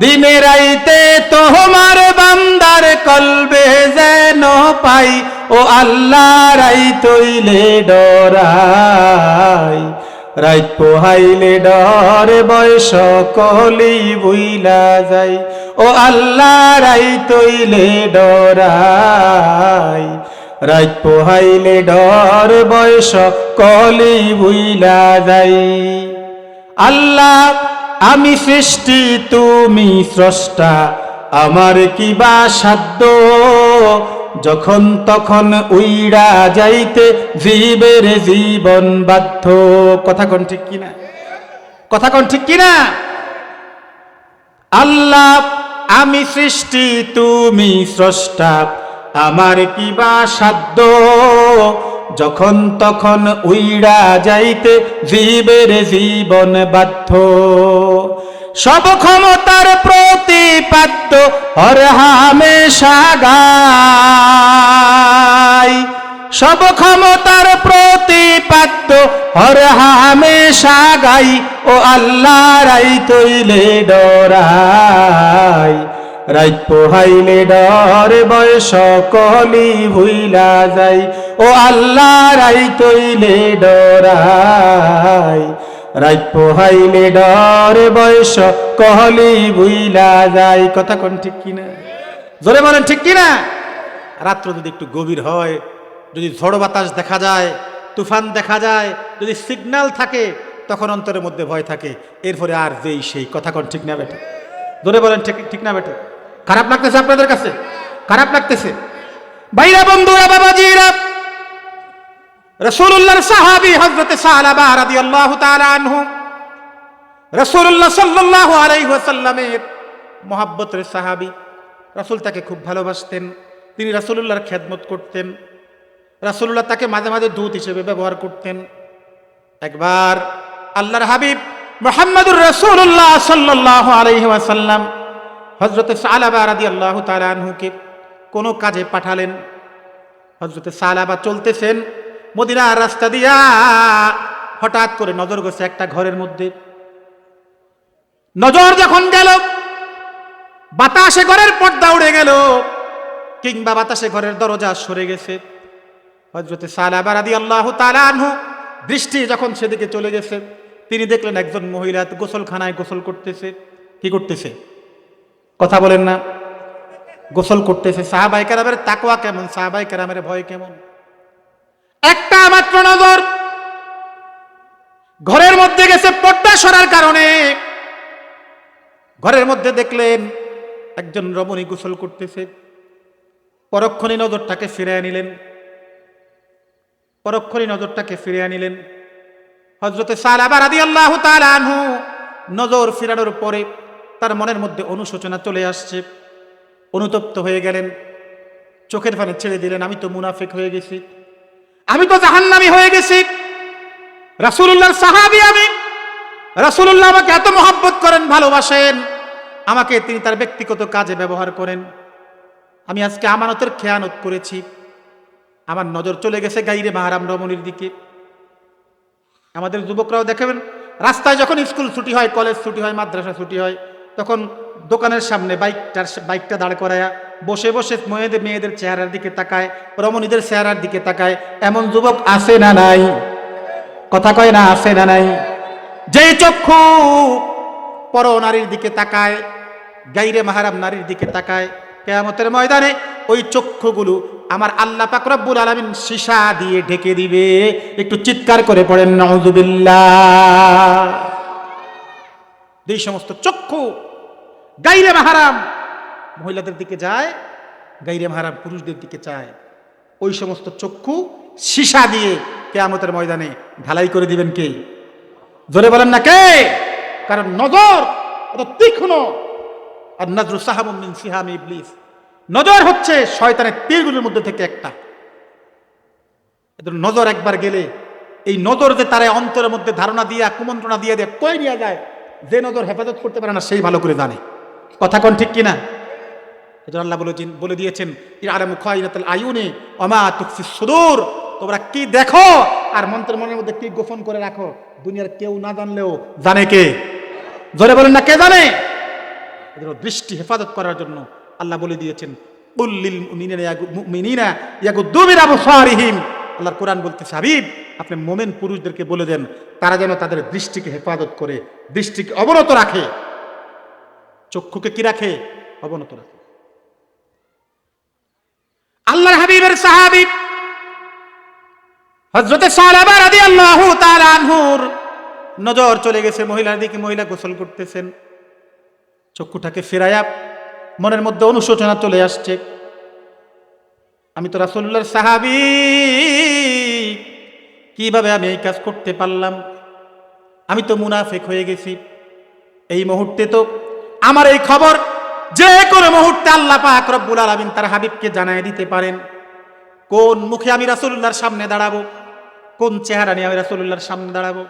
দিনে রাইতে তোমার বান্দার কলবে যেন পাই, ও আল্লাহ রাইত হইলে ডরাই, রাইত পোহাইলে ডর বয়স কলি বুইলা যাই, ও আল্লাহ রাইত হইলে ডরাই, রাইত পোহাইলে ডর বয়স কলি বুইলা যাই। আল্লাহ আমি সৃষ্টি তুমি স্রষ্টা, আমার কিবা সাধ্য, যখন তখন উইড়া যাইতে জীবের জীবন বাধ্য। কথা কোন ঠিক কিনা? কথা কোন ঠিক কিনা? আল্লাহ আমি সৃষ্টি তুমি স্রষ্টা, আমার কিবা সাধ্য, যখন তখন উইড়া যাইতে জীবের জীবন বাধ্য। সব ক্ষমতার প্রতিপাদ্য হর হামেশা গাই, সব ক্ষমতার প্রতিপাদ্য হর হামেশা গাই, ও আল্লাহ রাইত হইলে ডরাই, রাইত পোহাইলে ডর বয়স কলি ভুইলা যাই, ও আল্লাহ রাইত হইলে ডরাই, রাইত পোহাইলে ডর বয়স কলি ভুইলা যাই। কথা কোন ঠিক কিনা? জোরে বলেন ঠিক কিনা? রাত্র যদি একটু গভীর হয়, যদি ঝড় বাতাস দেখা যায়, তুফান দেখা যায়, যদি সিগন্যাল থাকে, তখন অন্তরের মধ্যে ভয় থাকে, এরপরে আর যেই সেই। কথা কোন ঠিক না বেটা? জোরে বলেন ঠিক না বেটা? খারাপ লাগতেছে আপনাদের কাছে? খারাপ লাগতেছে? ভাইরা, বন্ধুরা, বাবাজিরা, রাসূলুল্লাহর সাহাবী হযরত সালাবা রাদিয়াল্লাহু তাআলা আনহু রাসূলুল্লাহ সাল্লাল্লাহু আলাইহি ওয়াসাল্লামের মুহাব্বতের সাহাবী। রাসূল তাকে খুব ভালোবাসতেন, তিনি রাসূলুল্লাহর খেদমত করতেন, রাসূলুল্লাহ তাকে মাঝে মাঝে দূত হিসেবে ব্যবহার করতেন। একবার আল্লাহর হাবিব মুহাম্মদুর রাসূলুল্লাহ সাল্লাল্লাহু আলাইহি ওয়াসাল্লাম হযরত সালাবা রাদিয়াল্লাহু তাআলা আনহুকে কোনো কাজে পাঠালেন। হযরত সালাবা চলতেছেন মদিনার রাস্তা দিয়া, হঠাৎ করে নজর গেছে একটা ঘরের মধ্যে। নজর যখন গেল, বাতাসে ঘরের পর্দা উড়ে গেল, কিংবা বাতাসে ঘরের দরজা সরে গেছে। হযরত সালাবা রাদিয়াল্লাহু তাআলা আনহু দৃষ্টি যখন সেদিকে চলে গেছে, তিনি দেখলেন একজন মহিলা গোসলখানায় গোসল করতেছে। কি করতেছে? কথা বলেন না? গোসল করতেছে। সাহাবায়ে কেরামের তাকওয়া কেমন, সাহাবায়ে কেরামের ভয় কেমন! একটা মাত্র নজর ঘরের মধ্যে গেছে, পর্দা সরার কারণে ঘরের মধ্যে দেখলেন একজন রমণী গোসল করতেছে। পরক্ষণে নজরটাকে ফিরিয়ে নিলেন, পরক্ষণে নজরটাকে ফিরিয়ে নিলেন। হযরত সালাবা রাদিয়াল্লাহু তাআলা আনহু নজর ফিরানোর পরে তার মনের মধ্যে অনুশোচনা চলে আসছে, অনুতপ্ত হয়ে গেলেন, চোখের পানি ছেড়ে দিলেন, আমি তো মুনাফিক হয়ে গেছি, আমি তো জাহান্নামী হয়ে গেছি, রাসূলুল্লাহর সাহাবী আমি, রাসূলুল্লাহ আমাকে এত মহব্বত করেন, ভালোবাসেন, আমাকে তিনি তার ব্যক্তিগত কাজে ব্যবহার করেন, আমি আজকে আমানতের খেয়ানত করেছি, আমার নজর চলে গেছে গাইরে মাহরাম রমণীর দিকে। আমাদের যুবকরাও দেখবেন রাস্তায় যখন স্কুল ছুটি হয়, কলেজ ছুটি হয়, মাদ্রাসা ছুটি হয়, তখন দোকানের সামনে বাইকটা দাঁড় করায়া বসে বসে মেয়েদের চেহারার দিকে তাকায়, রমণীদের চেহারার দিকে তাকায়। এমন যুবক আছে না নাই? কথা কয় না, আছে না নাই? যেই চক্ষু পর নারীর দিকে তাকায়, গাইরে মাহরাম নারীর দিকে তাকায়, কিয়ামতের ময়দানে ওই চক্ষুগুলো আমার আল্লাহ পাক রব্বুল আলামিন সীসা দিয়ে ঢেকে দিবে। একটু চিৎকার করে পড়েন নাউযুবিল্লাহ। যেই সমস্ত চক্ষু গাইরে মাহরাম মহিলাদের দিকে যায়, গাইরে মাহরাম পুরুষদের দিকে চায়, ওই সমস্ত চক্ষু সীসা দিয়ে কিয়ামতের ময়দানে ঢালাই করে দিবেন কে? জোরে বলেন না কে? কারণ নজর অত তীক্ষ্ণ, আর নজরু সাহাবুম মিন সিহামি ইবলিস, নজর হচ্ছে শয়তানের তীরগুলোর মধ্যে থেকে একটা। নজর একবার গেলে এই নজর যে তারা অন্তরের মধ্যে ধারণা দিয়া কুমন্ত্রণা দিয়ে দেয়, কই নিয়ে যায়, যে নজর হেফাজত করতে পারে না সেই ভালো করে জানে। কথা কোন ঠিক কিনা? এজন্য আল্লাহ বলে দিয়েছেন ইয়ালামু খায়িনাতুল আয়ুনি ওয়া মা তুখফিস সুদূর, তোমরা কি দেখো আর মনের মধ্যে কি গোপন করে রাখো, দুনিয়ার কেউ না জানলেও জানে কে? জোরে বলেন না, কে জানে? এজন্য দৃষ্টি হেফাজত করার জন্য আল্লাহ বলে দিয়েছেন কুল লিল মুমিনিনা ইয়াগুদ্দু মিন আবসারিহিম। আল্লাহর কোরআন বলতেছে, হাবিব আপনি মুমিন পুরুষদেরকে বলে দেন তারা যেন তাদের দৃষ্টিকে হেফাজত করে, দৃষ্টিকে অবনত রাখে, চক্ষুকে কি রাখে? অবনত রাখে। আল্লাহর হাবিবের সাহাবী হযরতে সালাবা রাদিয়াল্লাহু তাআলা আনহুর নজর চলে গেছে মহিলার দিকে, মহিলা গোসল করতেছেন, চক্ষুটাকে ফেরায়া মনের মধ্যে অনুশোচনা চলে আসছে, আমি তো রাসূলুল্লাহর সাহাবী, কিভাবে আমি এই কাজ করতে পারলাম? আমি তো মুনাফিক হয়ে গেছি। এই মুহূর্তে তো আমার এই খবর যে কোনো মুহূর্তে আল্লাহ পাক রব্বুল আলামিন তার হাবিবকে জানায় দিতে পারেন। কোন মুখে আমি রাসূলুল্লাহর সামনে দাঁড়াবো? কোন চেহারা নিয়ে আমি রাসূলুল্লাহর সামনে দাঁড়াবো?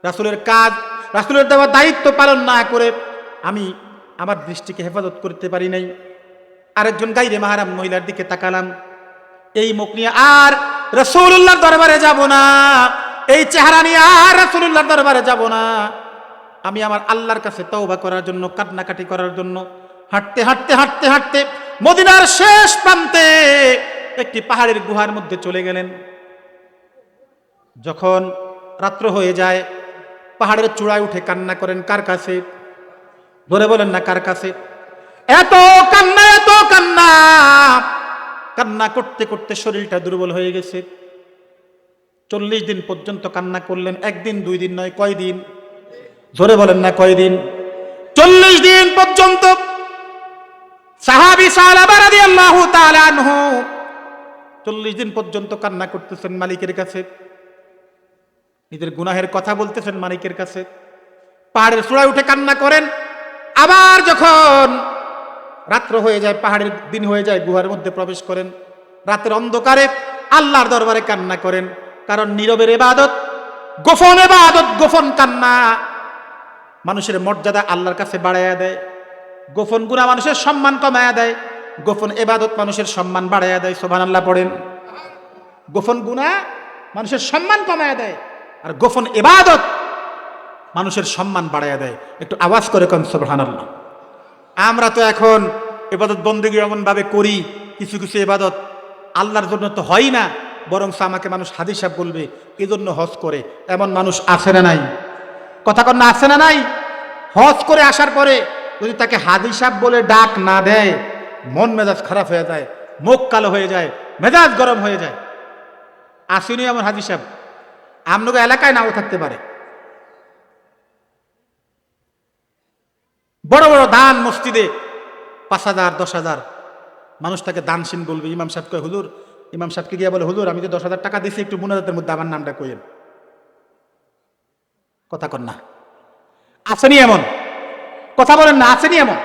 রাসূলের কাজ, রাসূলের দেওয়া দায়িত্ব পালন না করে আমি আমার দৃষ্টিকে হেফাজত করতে পারি নাই। আরেকজন গাইরে মাহরাম মহিলার দিকে তাকালাম, এই মুখ নিয়ে আর রাসূলুল্লাহর দরবারে যাব না, এই চেহারা নিয়ে আর রাসূলুল্লাহর দরবারে যাব না। আমি আমার আল্লাহর কাছে তওবা করার জন্য, কান্নাকাটি করার জন্য হাঁটতে হাঁটতে হাঁটতে হাঁটতে মদিনার শেষ প্রান্তে একটি পাহাড়ের গুহার মধ্যে চলে গেলেন। যখন রাত্র হয়ে যায় পাহাড়ের চূড়ায় উঠে কান্না করেন। কার কাছে? ধরে বলেন না কার কাছে? এত কান্না, এত কান্না, কান্না করতে করতে শরীরটা দুর্বল হয়ে গেছে। 40 দিন পর্যন্ত কান্না করলেন, একদিন দুই দিন নয়, কয়দিন? ধরে বলেন না কয়দিন? 40 দিন পর্যন্ত সাহাবী সালাবা রাদিয়াল্লাহু তাআলা আনহু 40 দিন পর্যন্ত কান্না করতেছেন মালিকের কাছে, নিজের গুনাহের কথা বলতেছেন মালিকের কাছে। পাহাড়ের চূড়ায় উঠে কান্না করেন। আবার যখন রাত্র হয়ে যায়, পাহাড়ের দিন হয়ে যায়, গুহার মধ্যে প্রবেশ করেন। রাতের অন্ধকারে আল্লাহর দরবারে কান্না করেন। কারণ নীরবের ইবাদত, গোপন ইবাদত, গোপন কান্না মানুষের মর্যাদা আল্লাহর কাছে বাড়াইয়া দেয়। গোপন গুনাহ মানুষের সম্মান কমায়া দেয়, গোপন ইবাদত মানুষের সম্মান বাড়াইয়া দেয়। সুবহানাল্লাহ পড়েন। গোপন গুনাহ মানুষের সম্মান কমায়া দেয়, আর গোপন ইবাদত মানুষের সম্মান বাড়াইয়া দেয়। একটু আওয়াজ করে কোন সুবহানাল্লাহ। আমরা তো এখন ইবাদত বন্দেগী এমন ভাবে করি, কিছু কিছু ইবাদত আল্লাহর জন্য তো হয় না, বরং আমাকে মানুষ হাদী সাহেব বলবে এই জন্য হজ করে, এমন মানুষ আছে না নাই? কথা কন না, আছে না নাই? হজ করে আসার পরে যদি তাকে হাদী সাহেব বলে ডাক না দেয়, মন মেজাজ খারাপ হয়ে যায়, মুখ কালো হয়ে যায়, মেজাজ গরম হয়ে যায়। আসেনি এমন হাদী সাহেব, আমনগো এলাকায় নাও থাকতে পারে। বড় বড় দান মসজিদে 5,000 10,000 মানুষ তাকে দানশীল বলবে। ইমাম সাহেব কয় হুজুর, ইমাম সাহেবকে গিয়ে বলে হুজুর আমি তো 10,000 টাকা দিয়েছি, একটু মুনাজাতের মধ্যে আমার নামটা কইেন। কথা কন না। আসেনি এমন? কথা বলেন না, আসেনি এমন?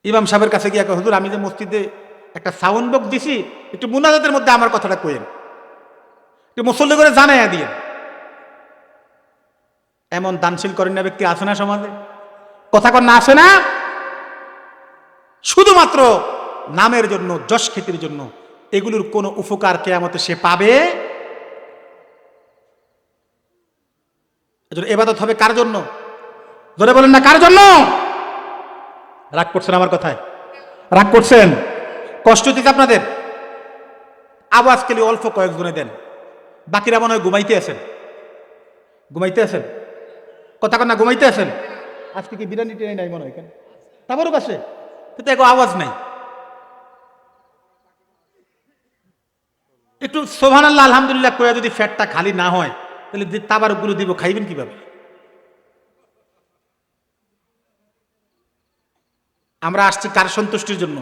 ইমাম সাহেবের কাছে গিয়ে হুজুর, আমি যে মসজিদে একটা সাউন্ড বক্স দিছি, একটু মুনাজাতের মধ্যে আমার কথাটা কইেন, একটু মুসল্লি করে জানাইয়া দিয়ে। এমন দানশীল করেন না ব্যক্তি আছে না সমাজে? কথা কন না, আসে না? শুধুমাত্র নামের জন্য, যশ খ্যাতির জন্য এগুলোর কোনো উপকার কিয়ামতে সে পাবে? এজন্য ইবাদত হবে কার জন্য? জোরে বলেন না, কার জন্য? রাগ করছেন আমার কথায়? রাগ করছেন? কষ্ট দিতে আপনাদের? আওয়াজ কেলি অল্প কয়েকজনে দেন, বাকিরা মনে হয় ঘুমাইতে আছেন। ঘুমাইতে আছেন? কথা কন না, ঘুমাইতে আছেন? আজকে কি বিরিয়ানি টেনে নাই মনে হয়? কেন তারপরও পাশে তো এগো আওয়াজ নাই। একটু সুবহানাল্লাহ আলহামদুলিল্লাহ কইয়া যদি ফ্যাটটা খালি না হয়, তাহলে তাবারকগুলো দিব, খাইবেন কিভাবে? আমরা আসছি কার সন্তুষ্টির জন্য?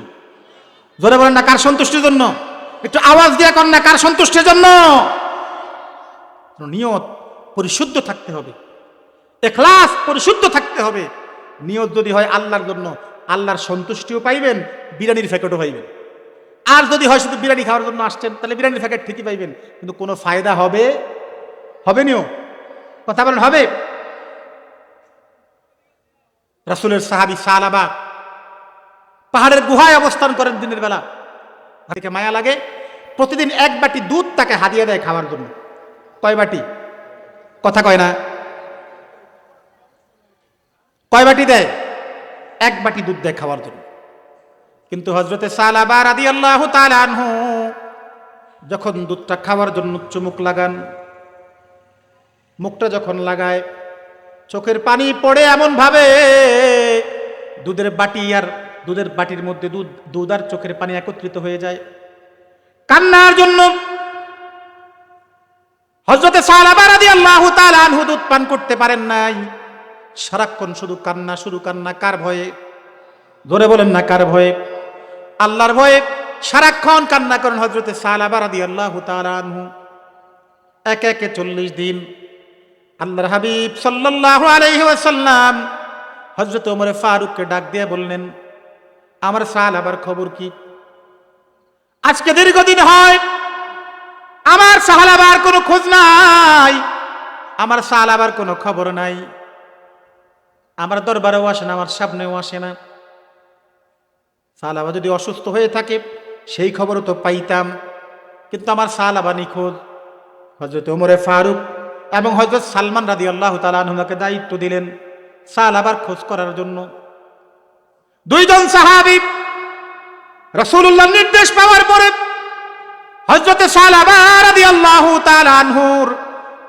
জোরে বলেন না, কার সন্তুষ্টির জন্য? একটু আওয়াজ দিয়ে কন না, কার সন্তুষ্টির জন্য? নিয়ত পরিশুদ্ধ থাকতে হবে, ইখলাস পরিশুদ্ধ থাকতে হবে। নিয়ত যদি হয় আল্লাহর জন্য, আল্লাহর সন্তুষ্টিও পাইবেন, বিরিয়ানির প্যাকেটও পাইবেন। আর যদি হয় শুধু বিরিয়ানি খাওয়ার জন্য আসছেন, তাহলে বিরিয়ানির প্যাকেট ঠিকই পাইবেন, কিন্তু কোনো ফায়দা হবে? হবে নিও? কথা বলেন, হবে? রাসূলের সাহাবী সালাবা পাহাড়ের গুহায় অবস্থান করেন দিনের বেলা, থেকে মায়া লাগে, প্রতিদিন এক বাটি দুধ তাকে হাদিয়া দেয় খাওয়ার জন্য। কয় বাটি? কথা কয় না। কয় বাটি দেয়? এক বাটি দুধ দেয় খাওয়ার জন্য। কিন্তু হযরতে সালাবা রাদিয়াল্লাহু তাআলা আনহু যখন দুধটা খাওয়ার জন্য চুমুক লাগান, মুখটা যখন লাগায়, চোখের পানি পড়ে এমন ভাবে, দুধের বাটি আর দুধের বাটির মধ্যে দুধ আর চোখের পানি একত্রিত হয়ে যায়। কান্নার জন্য হযরতে সালাবা রাদিয়াল্লাহু তাআলা আনহু দুধ পান করতে পারেন নাই। সারাক্ষণ শুধু কান্না, শুধু কান্না। কার ভয়ে? ধরে বলেন না, কার ভয়ে? আল্লাহর ভয়ে সারাক্ষণ কান্না করেন হযরতে সালাবা রাদিয়াল্লাহু তাআলা আনহু। একে একে 40 দিন আল্লাহর হাবিব সাল্লাল্লাহু আলাইহি ওয়াসাল্লাম হযরত ওমর ফারুককে ডাক দিয়ে বললেন, আমার সালাবার খবর কি? আজকে দীর্ঘদিন হয় আমার সাহালাবার কোনো খোঁজ নাই, আমার সাহালাবার কোনো খবর নাই, আমার দরবারেও আসে না, আমার সামনেও আসে না। সাহালাবা যদি অসুস্থ হয়ে থাকে সেই খবরও তো পাইতাম, কিন্তু আমার সাহালাবা নিখোঁজ। হযরত ওমর ফারুক এবং হযরত সালমান রাদিয়াল্লাহু তাআলা আনহুকে দায়িত্ব দিলেন সাহালাবার খোঁজ করার জন্য। দুইজন সাহাবী রাসূলুল্লাহর নির্দেশ পাওয়ার পরে হযরত সালাবা রাদিয়াল্লাহু তাআলা আনহুর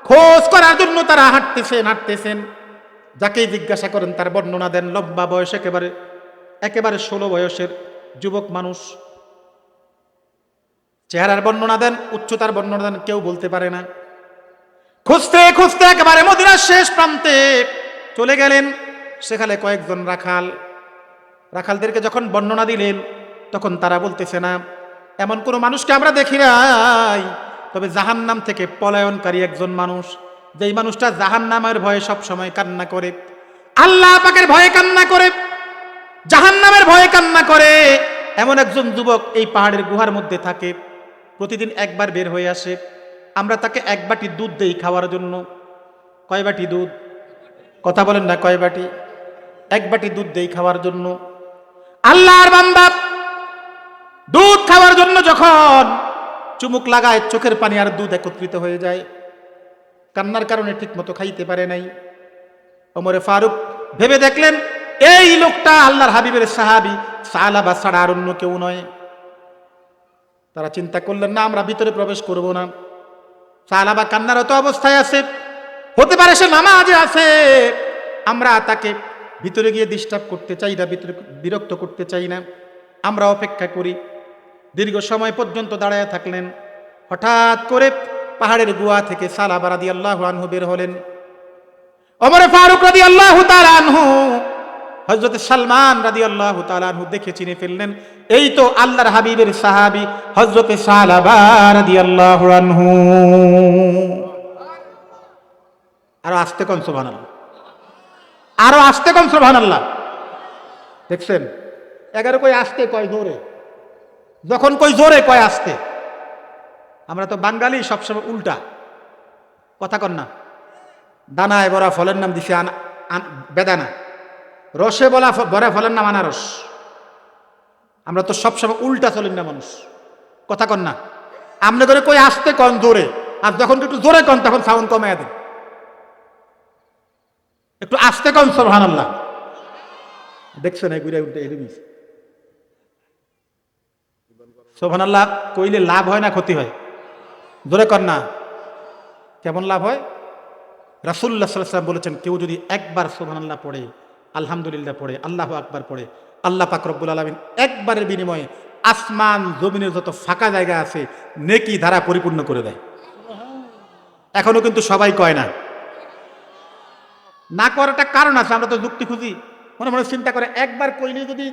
খোঁজ করার জন্য তারা হাঁটতেছেন। যাকেই জিজ্ঞাসা করেন তার বর্ণনা দেন। লম্বা বয়স, একেবারে 16 বয়সের যুবক মানুষ। চেহারার বর্ণনা দেন, উচ্চতার বর্ণনা দেন, কেউ বলতে পারে না। খুঁজতে খুঁজতে একেবারে মদিনার শেষ প্রান্তে চলে গেলেন। সেখানে কয়েকজন রাখালদেরকে যখন বর্ণনা দিলেন, তখন তারা বলতেছে না, এমন কোন মানুষকে আমরা দেখি নাই, তবে জাহান্নাম থেকে পলায়নকারী একজন মানুষ, যেই মানুষটা জাহান্নামের ভয়ে সব সময় কান্না করে, আল্লাহ পাকের ভয়ে কান্না করে, জাহান্নামের ভয়ে কান্না করে, এমন একজন যুবক এই পাহাড়ের গুহার মধ্যে থাকে। প্রতিদিন একবার বের হয়ে আসে। আমরা তাকে এক বাটি দুধ দেই খাওয়ার জন্য। কয় বাটি দুধ? কথা বলেন না, কয় বাটি? এক বাটি দুধ দেই খাওয়ার জন্য। আল্লাহর বান্দা দুধ খাওয়ার জন্য যখন চুমুক লাগায়, চোখের পানি আর দুধ একত্রিত হয়ে যায়। কান্নার কারণে ঠিক মতো খাইতে পারে নাই। ওমর ফারুক ভেবে দেখলেন, এই লোকটা আল্লাহর হাবিবের সাহাবী সালাবা ছাড়া আর অন্য কেউ নয়। তারা চিন্তা করলেন, না, আমরা ভিতরে প্রবেশ করব না। সালাবা কান্নারত অবস্থায় আছে, হতে পারে সে নামাজে আছে, আমরা তাকে ভিতরে গিয়ে ডিস্টার্ব করতে চাই না, ভিতরে বিরক্ত করতে চাই না, আমরা অপেক্ষা করি। দীর্ঘ সময় পর্যন্ত দাঁড়ায় থাকলেন। হঠাৎ করে পাহাড়ের গুহা থেকে সালাবা রাদিয়াল্লাহু আনহু বের হলেন। ওমর ফারুক রাদিয়াল্লাহু তাআলা আনহু হযরত সালমান রাদিয়াল্লাহু তাআলা আনহু দেখে চিনে ফেললেন, এই তো আল্লাহর হাবিবের সাহাবী হযরত সালাবা রাদিয়াল্লাহু আনহু। আরো আস্তে কোন সুবহানাল্লাহ, আরো আস্তে কোন সুবহানাল্লাহ। দেখছেন 11 কই আস্তে কয় জোরে, যখন কই জোরে কয় আস্তে। আমরা তো বাঙালি সবসময় উল্টা কথা কন না। দানায় বড়া ফলের নাম দিছে বেদানা, রসে বড়া ফলের নাম আনারস। আমরা তো সবসময় উল্টা চলেন না মানুষ, কথা কন না। আমনে করে কই আস্তে কন জোরে, আর যখন একটু জোরে কন তখন সাউন্ড কমায় দেন। একটু আস্তে কন সুবহানাল্লাহ। দেখছেন এই ঘুরে উল্টে এরকম সুবহানাল্লাহ কইলে লাভ হয় না ক্ষতি হয়? জোরে কর না। কেমন লাভ হয়? রাসূলুল্লাহ সাল্লাল্লাহু আলাইহি ওয়াসাল্লাম বলেছেন, কেউ যদি একবার সুবহানাল্লাহ পড়ে, আলহামদুলিল্লাহ পড়ে, আল্লাহু আকবার পড়ে, আল্লাহ পাক রব্বুল আলামিন একবারের বিনিময়ে আসমান জমিনের যত ফাঁকা জায়গা আছে নেকি ধারা পরিপূর্ণ করে দেয়। এখনো কিন্তু সবাই কয় না, না করাটা কারণ আছে। আমরা তো যুক্তি খুঁজি, মনে মনে চিন্তা করে একবার কইলে যদি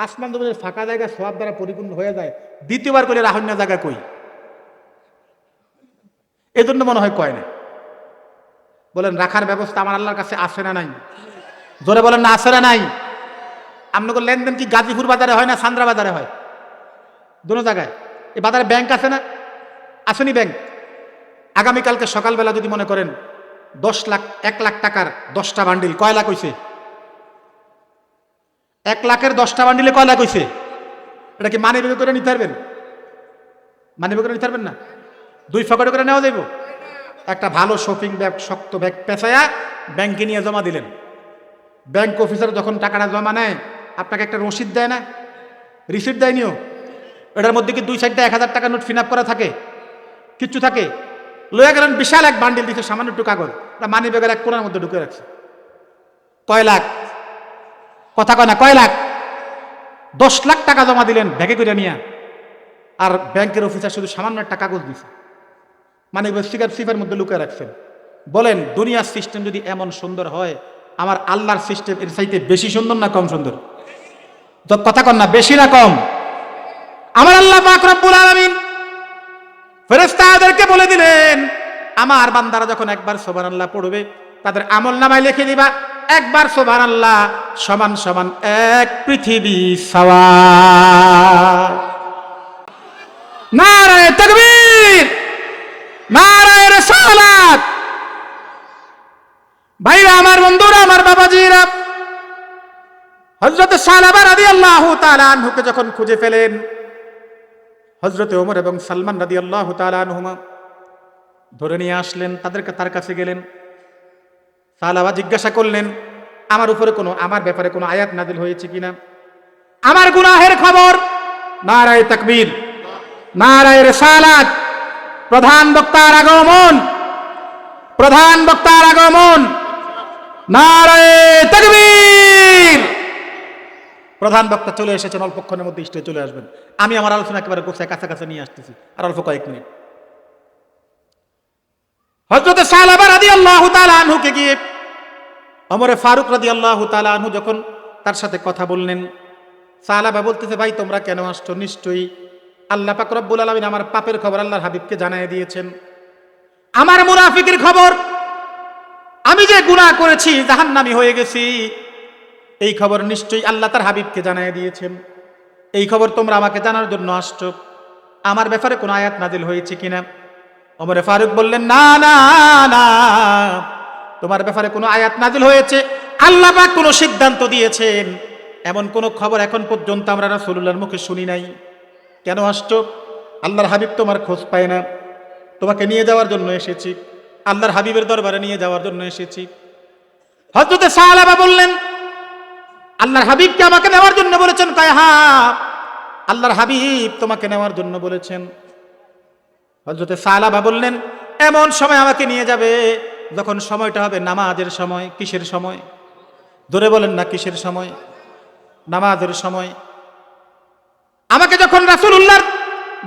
আসমান জমিনের ফাঁকা জায়গা সওয়াব দ্বারা পরিপূর্ণ হয়ে যায়, দ্বিতীয়বার কইলে রাহন্য জায়গা কই, এজন্য মনে হয় কয় না। বলেন রাখার ব্যবস্থা আমার আল্লাহর কাছে আছে না নাই? জোরে বলেন না, আছে না নাই? আপনাদের লেনদেন কি গাজীপুর বাজারে হয় না সান্দ্রা বাজারে হয়? দুটো জায়গায়। এই বাজারে ব্যাংক আছে না? আসেনি ব্যাংক? আগামীকালকে সকালবেলা যদি মনে করেন 1 লাখ টাকার 10টা বান্ডিল, কয় লাখ হইছে? 1 লাখের 10টা বান্ডিলে কয় লাখ হইছে? এটা কি মানি ব্যাগে করে নিতে পারবেন? মানি ব্যাগে করে নিতে পারবেন না? 2 পকেটে করে নেওয়া যাইব? একটা ভালো শপিং ব্যাগ, শক্ত ব্যাগ পেঁচায়া ব্যাংকে নিয়ে জমা দিলেন। ব্যাংক অফিসার যখন টাকাটা জমা নেয় আপনাকে একটা রসিদ দেয় না? রিসিট দেয়নিও? এটার মধ্যে কি 2 সাইডটা 1000 টাকা নোট ফিন আপ করা থাকে? কিচ্ছু থাকে? লয়ে গেলেন বিশাল এক বান্ডিল দিচ্ছে, সামান্য একটু কাগজ, মানি ব্যাগের এক কোণার মধ্যে ঢুকে রাখছে। কয় লাখ? কথা কয় না, কয় লাখ? 10 লাখ টাকা জমা দিলেন ব্যাগে করে নিয়ে, আর ব্যাংকের অফিসার শুধু সামান্য একটা কাগজ দিছে, মানে সিফের মধ্যে লুকিয়ে রাখছেন। বলেন দুনিয়ার সিস্টেম যদি এমন সুন্দর হয়, আমার আল্লাহর সিস্টেম এর চাইতে বেশি সুন্দর না কম সুন্দর? তো কথা কন না, বেশি না কম? আমার আল্লাহ পাক রব্বুল আলামিন ফেরেশতাদেরকে বলে দিলেন, আমার বান্দারা যখন একবার সুবহানাল্লাহ পড়বে তাদের আমলনামায় লিখে দিবা একবার সুবহানাল্লাহ সমান সমান 1 পৃথিবী সওয়াব। নারায়ে তাকবীর, নারায়ে রিসালাত। ভাইরা আমার, বন্ধুরা আমার, বাবাজিরা, হযরত সালাবা রাদিয়াল্লাহু তাআলা আনহুকে যখন খুঁজে ফেলেন, হযরত ওমর এবং সালমান রাদিয়াল্লাহু তাআলা আনহুমা ধরে নিয়ে আসলেন, তার কাছে গেলেন। সালাবা জিজ্ঞাসা করলেন, আমার ব্যাপারে কোনো আয়াত নাযিল হয়েছে কিনা, আমার গুনাহের খবর। নারায়ে তাকবীর, নারায়ে রিসালাত। প্রধান বক্তার আগমন, প্রধান বক্তার আগমন। নারায়ে তাকবীর। প্রধান বক্তা চলে এসেছেন, অল্পক্ষণের মধ্যে স্টেজে চলে আসবেন। আমি আমার আলোচনা একেবারে গোছায় কাছাকাছি নিয়ে আসতেছি, আর অল্প কয়েক মিনিট। হযরত সালাবা রাদিয়াল্লাহু তাআলা আনহুকে গিয়ে ওমর ফারুক রাদিয়াল্লাহু তাআলা আনহু যখন তার সাথে কথা বললেন, সালাবা বলতেছে, ভাই তোমরা কেন আসছো? নিশ্চয়ই আল্লাহ পাক রব্বুল আলামিন আমার পাপের খবর আল্লাহর হাবিবকে জানিয়ে দিয়েছেন, আমার মুনাফিকের খবর, আমি যে গুনাহ করেছি, জাহান্নামী হয়ে গেছি, এই খবর নিশ্চয়ই আল্লাহ তার হাবিবকে জানিয়ে দিয়েছেন। এই খবর তোমরা আমাকে জানার জন্য আসছো, আমার ব্যাপারে কোন আয়াত নাজিল হয়েছে কিনা? ওমর ফারুক বললেন, না না না, তোমার ব্যাপারে কোনো আয়াত নাজিল হয়েছে, আল্লাহ পাক কোনো সিদ্ধান্ত দিয়েছেন, এমন কোন খবর এখন পর্যন্ত আমরা রাসূলুল্লাহর মুখে শুনি নাই। কেন আসছো? আল্লাহর হাবিব তোমার খোঁজ পায় না, তোমাকে নিয়ে যাওয়ার জন্য এসেছি, আল্লাহর হাবিবের দরবারে নিয়ে যাওয়ার জন্য এসেছি। হযরত সালাবা বললেন, আল্লাহর হাবিবকে আমাকে নেওয়ার জন্য বলেছেন? কয় হ্যাঁ, আল্লাহর হাবিব তোমাকে নেওয়ার জন্য বলেছেন। হযরত সালাবা বললেন, এমন সময় আমাকে নিয়ে যাবে যখন সময়টা হবে নামাজের সময়। কিসের সময়? ধরে বলেন না, কিসের সময়? নামাজের সময়। আমাকে যখন রাসূলুল্লাহর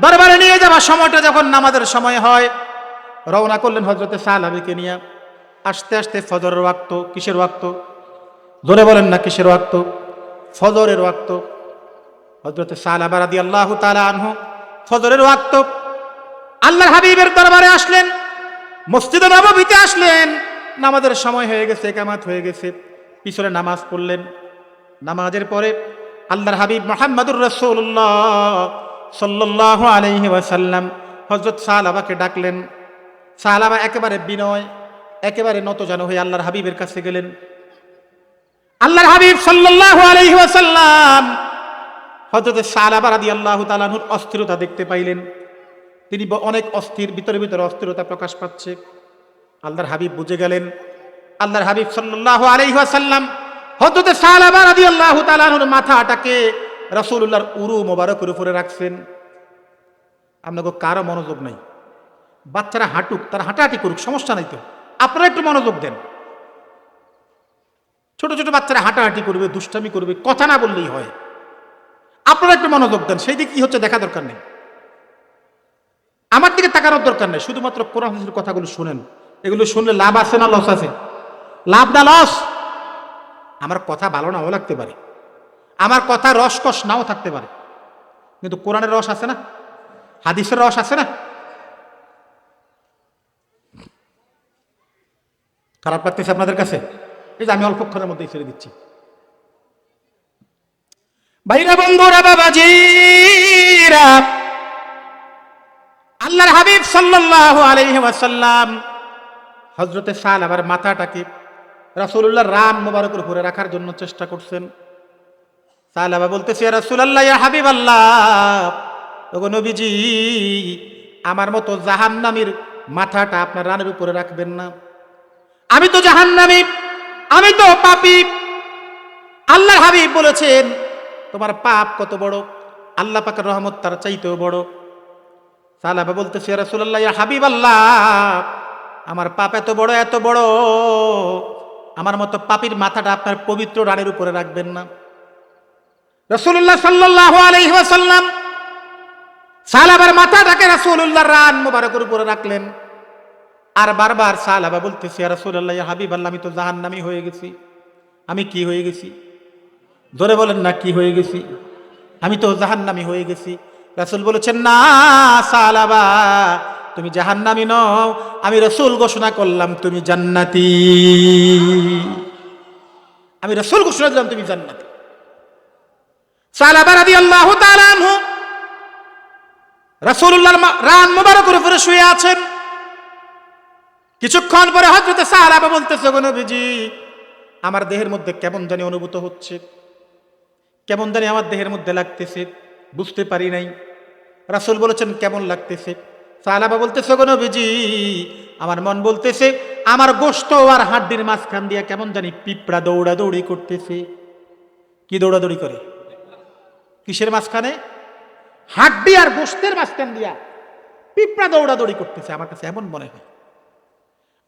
দরবারে নিয়ে যাওয়া সময়টা যখন নামাজের সময় হয়, রওনা করলেন হযরত সালাবাকে নিয়ে। আস্তে আস্তে ফজরের ওয়াক্ত। কিসের ওয়াক্ত? ধরে বলেন না, কিসের ওয়াক্ত? ফজরের ওয়াক্ত। হযরত সালাবা রাদিয়াল্লাহু তাআলা আনহু ফজরের ওয়াক্ত আল্লাহর হাবিবের দরবারে আসলেন, মসজিদে নববীতে আসলেন। নামাজের সময় হয়ে গেছে, ইকামাত হয়ে গেছে, পিছনে নামাজ পড়লেন। নামাজের পরে আল্লাহর হাবিব মুহাম্মদুর রাসূলুল্লাহ সাল্লাল্লাহু আলাইহি ওয়াসাল্লাম হযরত সাহাবাকে ডাকলেন। সাহাবা একেবারে বিনয়, একেবারে নতজানু হয়ে আল্লাহর হাবিবের কাছে গেলেন। আল্লাহর হাবিব সাল্লাল্লাহু আলাইহি ওয়াসাল্লাম হযরত সাহাবা রাদিয়াল্লাহু তাআলা আনহুর অস্থিরতা দেখতে পাইলেন। তিনি অনেক অস্থির, ভিতরে ভিতরে অস্থিরতা প্রকাশ পাচ্ছে। আল্লাহর হাবিব বুঝে গেলেন। আল্লাহর হাবিব সাল্লাল্লাহু আলাইহি ওয়াসাল্লাম হযরত সাহাবা রাদিয়াল্লাহু তাআলা আনহুর মাথাটাকে রাসূলুল্লাহর উরু মোবারকের উপরে রাখছেন। আপনাকে কারো মনোযোগ নাই। বাচ্চারা হাঁটুক, তারা হাঁটাহাঁটি করুক, সমস্যা নাই তো, আপনারা একটু মনোযোগ দেন। ছোট ছোট বাচ্চারা হাঁটাহাঁটি করবে, দুষ্টামি করবে, কথা না বললেই হয়। আপনারা একটু মনোযোগ দেন, সেই দিকে কি হচ্ছে দেখা দরকার নেই, আমার দিকে তাকানোর দরকার নেই। শুধুমাত্র কোরআন হাদিসের কথাগুলো শুনেন। এগুলো শুনলে লাভ আছে না লস আছে? লাভ না লস? আমার কথা ভালো নাও লাগতে পারে, আমার কথা রসকস নাও থাকতে পারে, কিন্তু কোরআনের রস আছে না, হাদিসের রস আছে না। খারাপ লাগতেছে আপনাদের কাছে? এই যে আমি অল্পক্ষণের মধ্যেই ছেড়ে দিচ্ছি। ভাইরা, বন্ধুরা, বাবাজিরা, আল্লাহর হাবিব সাল্লাল্লাহু আলাইহি ওয়াসাল্লাম হযরতে সাহাবার মাথাটাকে রাসূলুল্লাহর রান মোবারকের উপরে রাখার জন্য চেষ্টা করছেন। সাহাবা বলতেছে, ইয়া রাসূলুল্লাহ, ইয়া হাবিবাল্লাহ, ওগো নবীজি, আমার মতো জাহান্নামীর মাথাটা আপনার রানের উপরে রাখবেন না। আমি তো জাহান্নামী, আমি তো পাপী। আল্লাহর হাবিব বলেছেন, তোমার পাপ কত বড়, আল্লাহ পাকের রহমত তার চাইতেও বড়। সাহাবা বলতেছে, ইয়া রাসূলুল্লাহ, ইয়া হাবিবাল্লাহ, আমার পাপ এত বড়, এত বড়, আমার মতো পাপীর মাথাটা আপনার পবিত্র রানের উপরে রাখবেন না। রাসূলুল্লাহ সাল্লাল্লাহু আলাইহি ওয়াসাল্লাম সাহাবার মাথাটাকে রাসূলুল্লাহর রান মোবারকের উপরে রাখলেন। আর বারবার সাহাবা বলতেছে, ইয়া রাসূলুল্লাহ, ইয়া হাবিবাল্লাহ, আমি তো জাহান্নামী হয়ে গেছি। আমি কি হয়ে গেছি? জোরে বলেন না, কি হয়ে গেছি? আমি তো জাহান্নামী হয়ে গেছি। রাসূল বলেছেন, না সাহাবা, তুমি জাহান্নামী নও, আমি রাসূল ঘোষণা করলাম তুমি জান্নাতি। আমি রাসূল ঘোষণা দিলাম তুমি জান্নাতি। সাহাবা রাদিয়াল্লাহু তাআলা আনহু রাসূলুল্লাহর রান মোবারকের উপরে শুয়ে আছেন। কিছুক্ষণ পরে হযরত সাহাবা বলতেছে, গো নবীজি, আমার দেহের মধ্যে কেমন জানি অনুভূত হচ্ছে, কেমন জানি আমার দেহের মধ্যে লাগতেছে, বুঝতে পারি নাই। রাসূল বলেছেন, কেমন লাগতেছে? সাহাবা বলতেছে, গো নবীজি, আমার মন বলতেছে আমার গোশত আর হাড্ডির মাঝখান দিয়ে কেমন জানি পিঁপড়া দৌড়াদৌড়ি করতেছে। কি দৌড়াদৌড়ি করে? কিসের মাঝখানে? হাড্ডি আর গোশতের মাঝখান দিয়া পিঁপড়া দৌড়াদৌড়ি করতেছে, আমার কাছে এমন মনে হয়।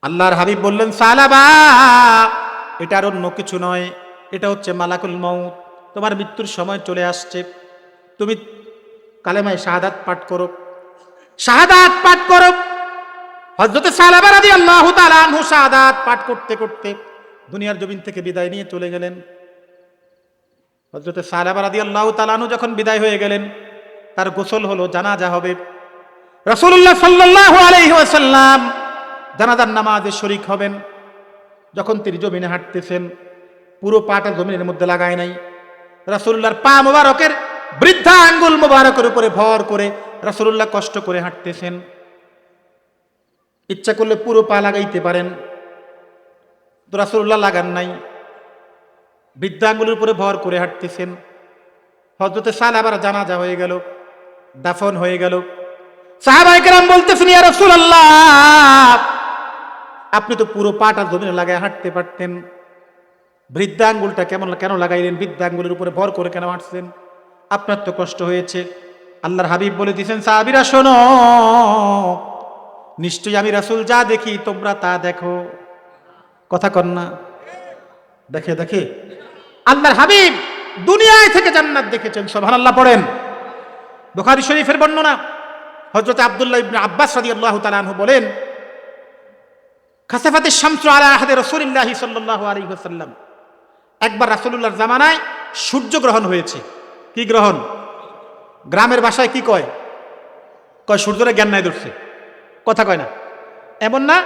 আল্লাহর হাবিব বললেন, সাহাবা, এটা আর অন্য কিছু নয়, এটা হচ্ছে মালাকুল মউত। তোমার মৃত্যুর সময় চলে আসছে, তুমি কালেমায়ে শাহাদাত পাঠ করো, শাহাদাত পাঠ করো। হযরত সাহাবা রাদিয়াল্লাহু তাআলা আনহু শাহাদাত পাঠ করতে করতে দুনিয়ার জমিন থেকে বিদায় নিয়ে চলে গেলেন। হযরত সাহাবা রাদিয়াল্লাহু তাআলা আনহু যখন বিদায় হয়ে গেলেন, তার গোসল হলো, জানাজা হবে। রাসূলুল্লাহ সাল্লাল্লাহু আলাইহি ওয়াসাল্লাম জানাজার নামাজে শরীক হবেন। যখন তিনি জমিনে হাঁটতেছেন, পুরো পাটা জমিনের মধ্যে লাগায় নাই। রাসূলুল্লাহর পা মোবারকের বৃদ্ধা আঙ্গুল মোবারকের উপরে ভর করে রাসূলুল্লাহ কষ্ট করে হাঁটতেছেন। ইচ্ছা করলে পুরো পা লাগাইতে পারেন, তো রাসূলুল্লাহ লাগান নাই, বৃদ্ধা আঙ্গুলের উপরে ভর করে হাঁটতেছেন। হযরতে সাহাবার জানাজা হয়ে গেল, দাফন হয়ে গেল। সাহাবায়ে কেরাম বলতেছেন, ইয়া রাসূলুল্লাহ, আপনি তো পুরো পাটা জমিনে লাগায় হাঁটতে পারতেন, বৃদ্ধা আঙ্গুলটা কেন লাগাইলেন? বৃদ্ধা আঙ্গুলের উপরে ভর করে কেন হাঁটছেন? আপনার তো কষ্ট হয়েছে। আল্লাহর হাবিব বলে দিয়েছেন, সাহাবীরা শোনো, নিশ্চয়ই আমি রাসূল যা দেখি তোমরা তা দেখো। কথা কন না? দেখে দেখে আল্লাহর হাবিব দুনিয়ায় থেকে জান্নাত দেখেছেন। সুবহানাল্লাহ পড়েন। বুখারী শরীফের বর্ণনা, হযরত আব্দুল্লাহ ইবনে আব্বাস রাদিয়াল্লাহু তাআলা আনহু বলেন, খাসাফাতিশ শামসু আলা আহাদি রাসূলিল্লাহি সাল্লাল্লাহু আলাইহি ওয়াসাল্লাম, একবার রাসূলুল্লাহর জামানায় সূর্যগ্রহণ হয়েছে। কি গ্রহণ? গ্রামের ভাষায় কি কয়? কয় সূর্যরে জ্ঞান নাই ধরছে। কথা কয় না? এমন না,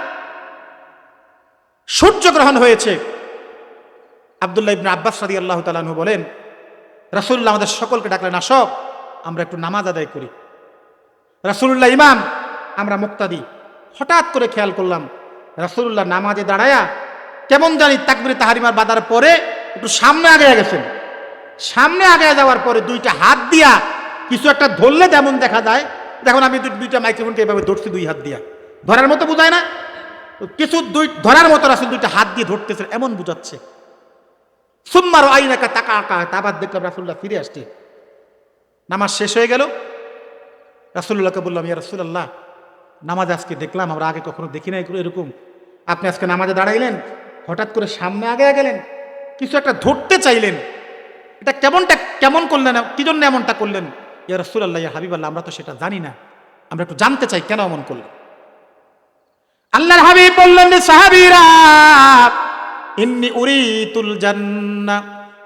সূর্যগ্রহণ হয়েছে। আব্দুল্লাহ ইবনে আব্বাস রাদিয়াল্লাহু তাআলা আনহু বলেন, রাসূলুল্লাহ আমাদের সকলকে ডাকলেন, আসো আমরা একটু নামাজ আদায় করি। রাসূলুল্লাহ ইমাম, আমরা মুক্তাদি। হঠাৎ করে খেয়াল করলাম রাসূলুল্লাহ নামাজে দাঁড়ায়া কেমন জানি তাকবীরে তাহরিমার বাদার পরে একটু সামনে আগায় গেছেন। সামনে আগায় যাওয়ার পরে দুইটা হাত দিয়া কিছু একটা ধরলে যেমন দেখা যায়, দেখুন আমি দুইটা মাইক্রোফোনকে এভাবে ধরছি দুই হাত দিয়া, ধরার মতো বোঝায় না? কিছু ধরার মতো রাসূল দুইটা হাত দিয়ে ধরতেছেন এমন বুঝাচ্ছে। সুম্মা রাআইনাকা তাকাকা, আবার দেখলাম রাসূলুল্লাহ ফিরে আসছে। নামাজ শেষ হয়ে গেল। রাসূলুল্লাহকে বললাম, ইয়া রাসূলুল্লাহ, নামাজ আজকে দেখলাম, আমরা আগে কখনো দেখি নাই এরকম। আপনি আজকে নামাজে দাঁড়াইলেন, হঠাৎ করে সামনে আগে গেলেন, কিছু একটা ধরতে চাইলেন, এটা কেমন করলেন, কি জন্য এমনটা করলেন? ইয়া রাসূলুল্লাহ, ইয়া হাবিবাল্লাহ, আমরা তো সেটা জানি না, আমরা একটু জানতে চাই কেন এমন করলেন। আল্লাহর হাবিব বললেন, সাহাবীরা, ইন্নী উরিতুল জান্নাহ,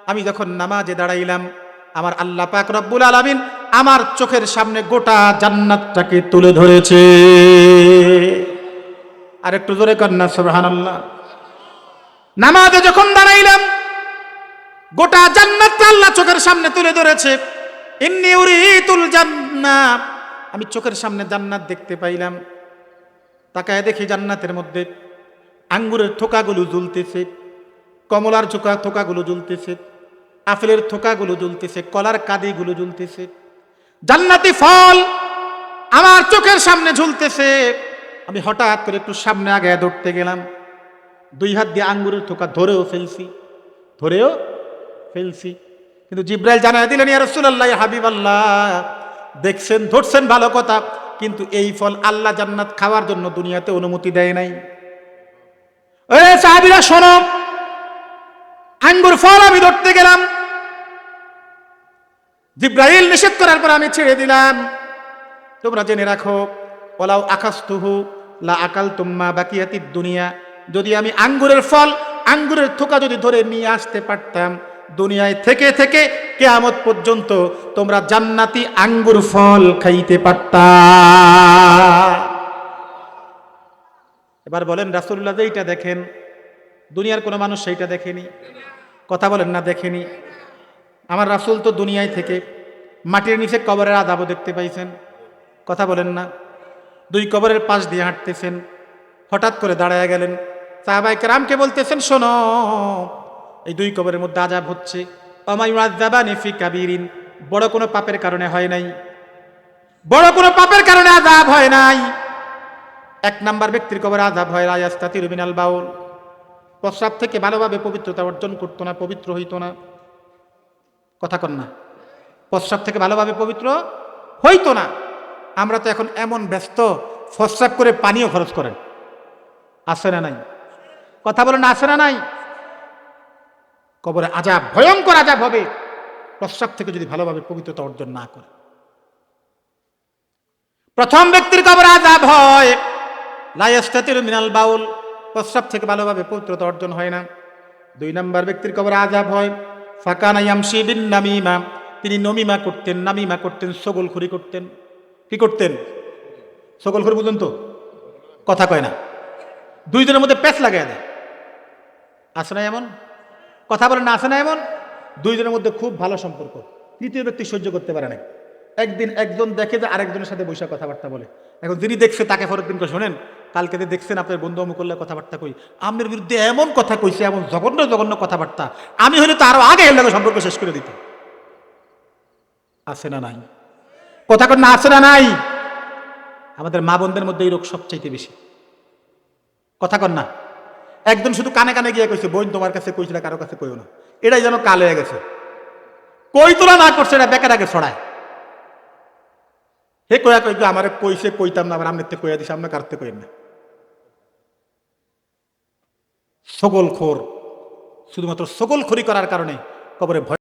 আমি যখন নামাজে দাঁড়াইলাম আমার আল্লাহ পাক রব্বুল আলামিন আমার চোখের সামনে গোটা জান্নাতটাকে তুলে ধরেছে। আর একটু জোরে কন্যা সুবহানাল্লাহ। নামাজে যখন দাঁড়াইলাম গোটা জান্নাতটা আল্লাহ চোখের সামনে তুলে ধরেছে। ইন্নী উরিতুল জান্নাহ, আমি চোখের সামনে জান্নাত দেখতে পাইলাম। তাকায় দেখি জান্নাতের মধ্যে আঙ্গুরের থোকাগুলো ঝুলতেছে, কমলার থোকাগুলো ঝুলতেছে, আপেলের থোকাগুলো ঝুলতেছে, কলার কাঁদিগুলো ঝুলতেছে, জান্নাতি ফল আমার চোখের সামনে ঝুলতেছে। আমি হঠাৎ করে একটু সামনে আগে ধরতে গেলাম, দুই হাত দিয়ে আঙ্গুরের থোকা ধরেও ফেলছি। কিন্তু জিব্রাইল জানায় দিলেন, ইয়া রাসূলুল্লাহ, ইয়া হাবিবাল্লাহ, দেখছেন ধরছেন ভালো কথা, কিন্তু এই ফল আল্লাহ জান্নাত খাওয়ার জন্য দুনিয়াতে অনুমতি দেয় নাই। সাহাবীরা শোনো, আঙ্গুর ফল আমি ধরতে গেলাম, জিব্রাইল নিষেধ করার পর আমি ছেড়ে দিলাম। তোমরা জেনে রাখো, ওয়ালাউ আকাশতুহু লা আকালতুম মা বাকিয়াতিদ দুনিয়া, যদি আমি আঙ্গুরের ফল, আঙ্গুরের থোকা যদি ধরে নিয়ে আসতে পারতাম, দুনিয়ায় থেকে থেকে কিয়ামত পর্যন্ত তোমরা জান্নাতি আঙ্গুর ফল খাইতে পারতা। এবার বলেন, রাসূলুল্লাহ যেইটা দেখেন দুনিয়ার কোনো মানুষ সেইটা দেখেনি? কথা বলেন না, দেখেনি? আমার রাসূল তো দুনিয়ায় থেকে মাটির নিচে কবরের আযাবও দেখতে পাইছেন। কথা বলেন না? দুই কবরের পাশ দিয়ে হাঁটতেছেন, হঠাৎ করে দাঁড়ায় গেলেন, সাহাবায়ে কেরামকে বলতেছেন, শোনো, এই দুই কবরের মধ্যে আযাব হচ্ছে। ওমা ইউআযাবানি ফি কাবীরিন, বড় কোনো পাপের কারণে হয় নাই, বড় কোনো পাপের কারণে আযাব হয় নাই। এক নাম্বার ব্যক্তির কবরে আযাব হয় লা ইয়াস্তাতিরু মিনাল বাউল, প্রস্রাব থেকে ভালোভাবে পবিত্রতা অর্জন করতো না, পবিত্র হইতো না। কথা কন না? প্রস্রাব থেকে ভালোভাবে পবিত্র হইতো না। আমরা তো এখন এমন ব্যস্ত, প্রস্রাব করে পানিও খরচ করেন, আছে না নাই? কথা বলেন, আছে না নাই? কবরে আযাব, ভয়ঙ্কর আযাব হবে প্রস্রাব থেকে যদি ভালোভাবে পবিত্রতা অর্জন না করে। প্রথম ব্যক্তির কবরে আযাব হয় লা ইয়াস্তাতিরু মিনাল বাউল, প্রস্রাব থেকে ভালোভাবে পবিত্রতা অর্জন হয় না। দুই নাম্বার ব্যক্তির কবরে আযাব হয় ফাকানা ইয়ামশি বিন নামিমা, তিনি নমিমা করতেন, নামিমা করতেন, সগলখুরি করতেন। কি করতেন? সগলখুরি বুঝুন তো? কথা কয় না, দুইজনের মধ্যে প্যাচ লাগায় দেয়। আছে না এমন? কথা বলেন না, আছে না এমন? দুইজনের মধ্যে খুব ভালো সম্পর্ক, তৃতীয় ব্যক্তি সহ্য করতে পারে না। একদিন একজন দেখে যে আরেকজনের সাথে বৈশা কথাবার্তা বলে। এখন যিনি দেখছে তাকে পরের দিন শোনেন, কালকে যে দেখছেন আপনার বন্ধু অমুক করলে কথাবার্তা কই, আপনার বিরুদ্ধে এমন কথা কইছে, এমন জঘন্য জঘন্য কথাবার্তা, আমি হলে তো আরো আগে এর লাগে সম্পর্ক শেষ করে দিত। আছে না নাই? কথা কন না, আছে না নাই? আমাদের মা বোনদের মধ্যে এই রোগ সবচাইতে বেশি। কথা কন না? একজন শুধু কানে কানে গিয়ে কইছে, বোন তোমার কাছে কইছিল, কারো কাছে কইও না, এটাই যেন কাল হয়ে গেছে। কই তোলা না করছে, এটা বেকার আগে ছড়ায়। হে কয়া কই আমার কইছে, কইতাম না, আবার আমনেতে কইয়া দিছে, আমরা কারতে কইেন না। সগলখোর, শুধুমাত্র সগলখড়ি করার কারণে কবরে ভয়।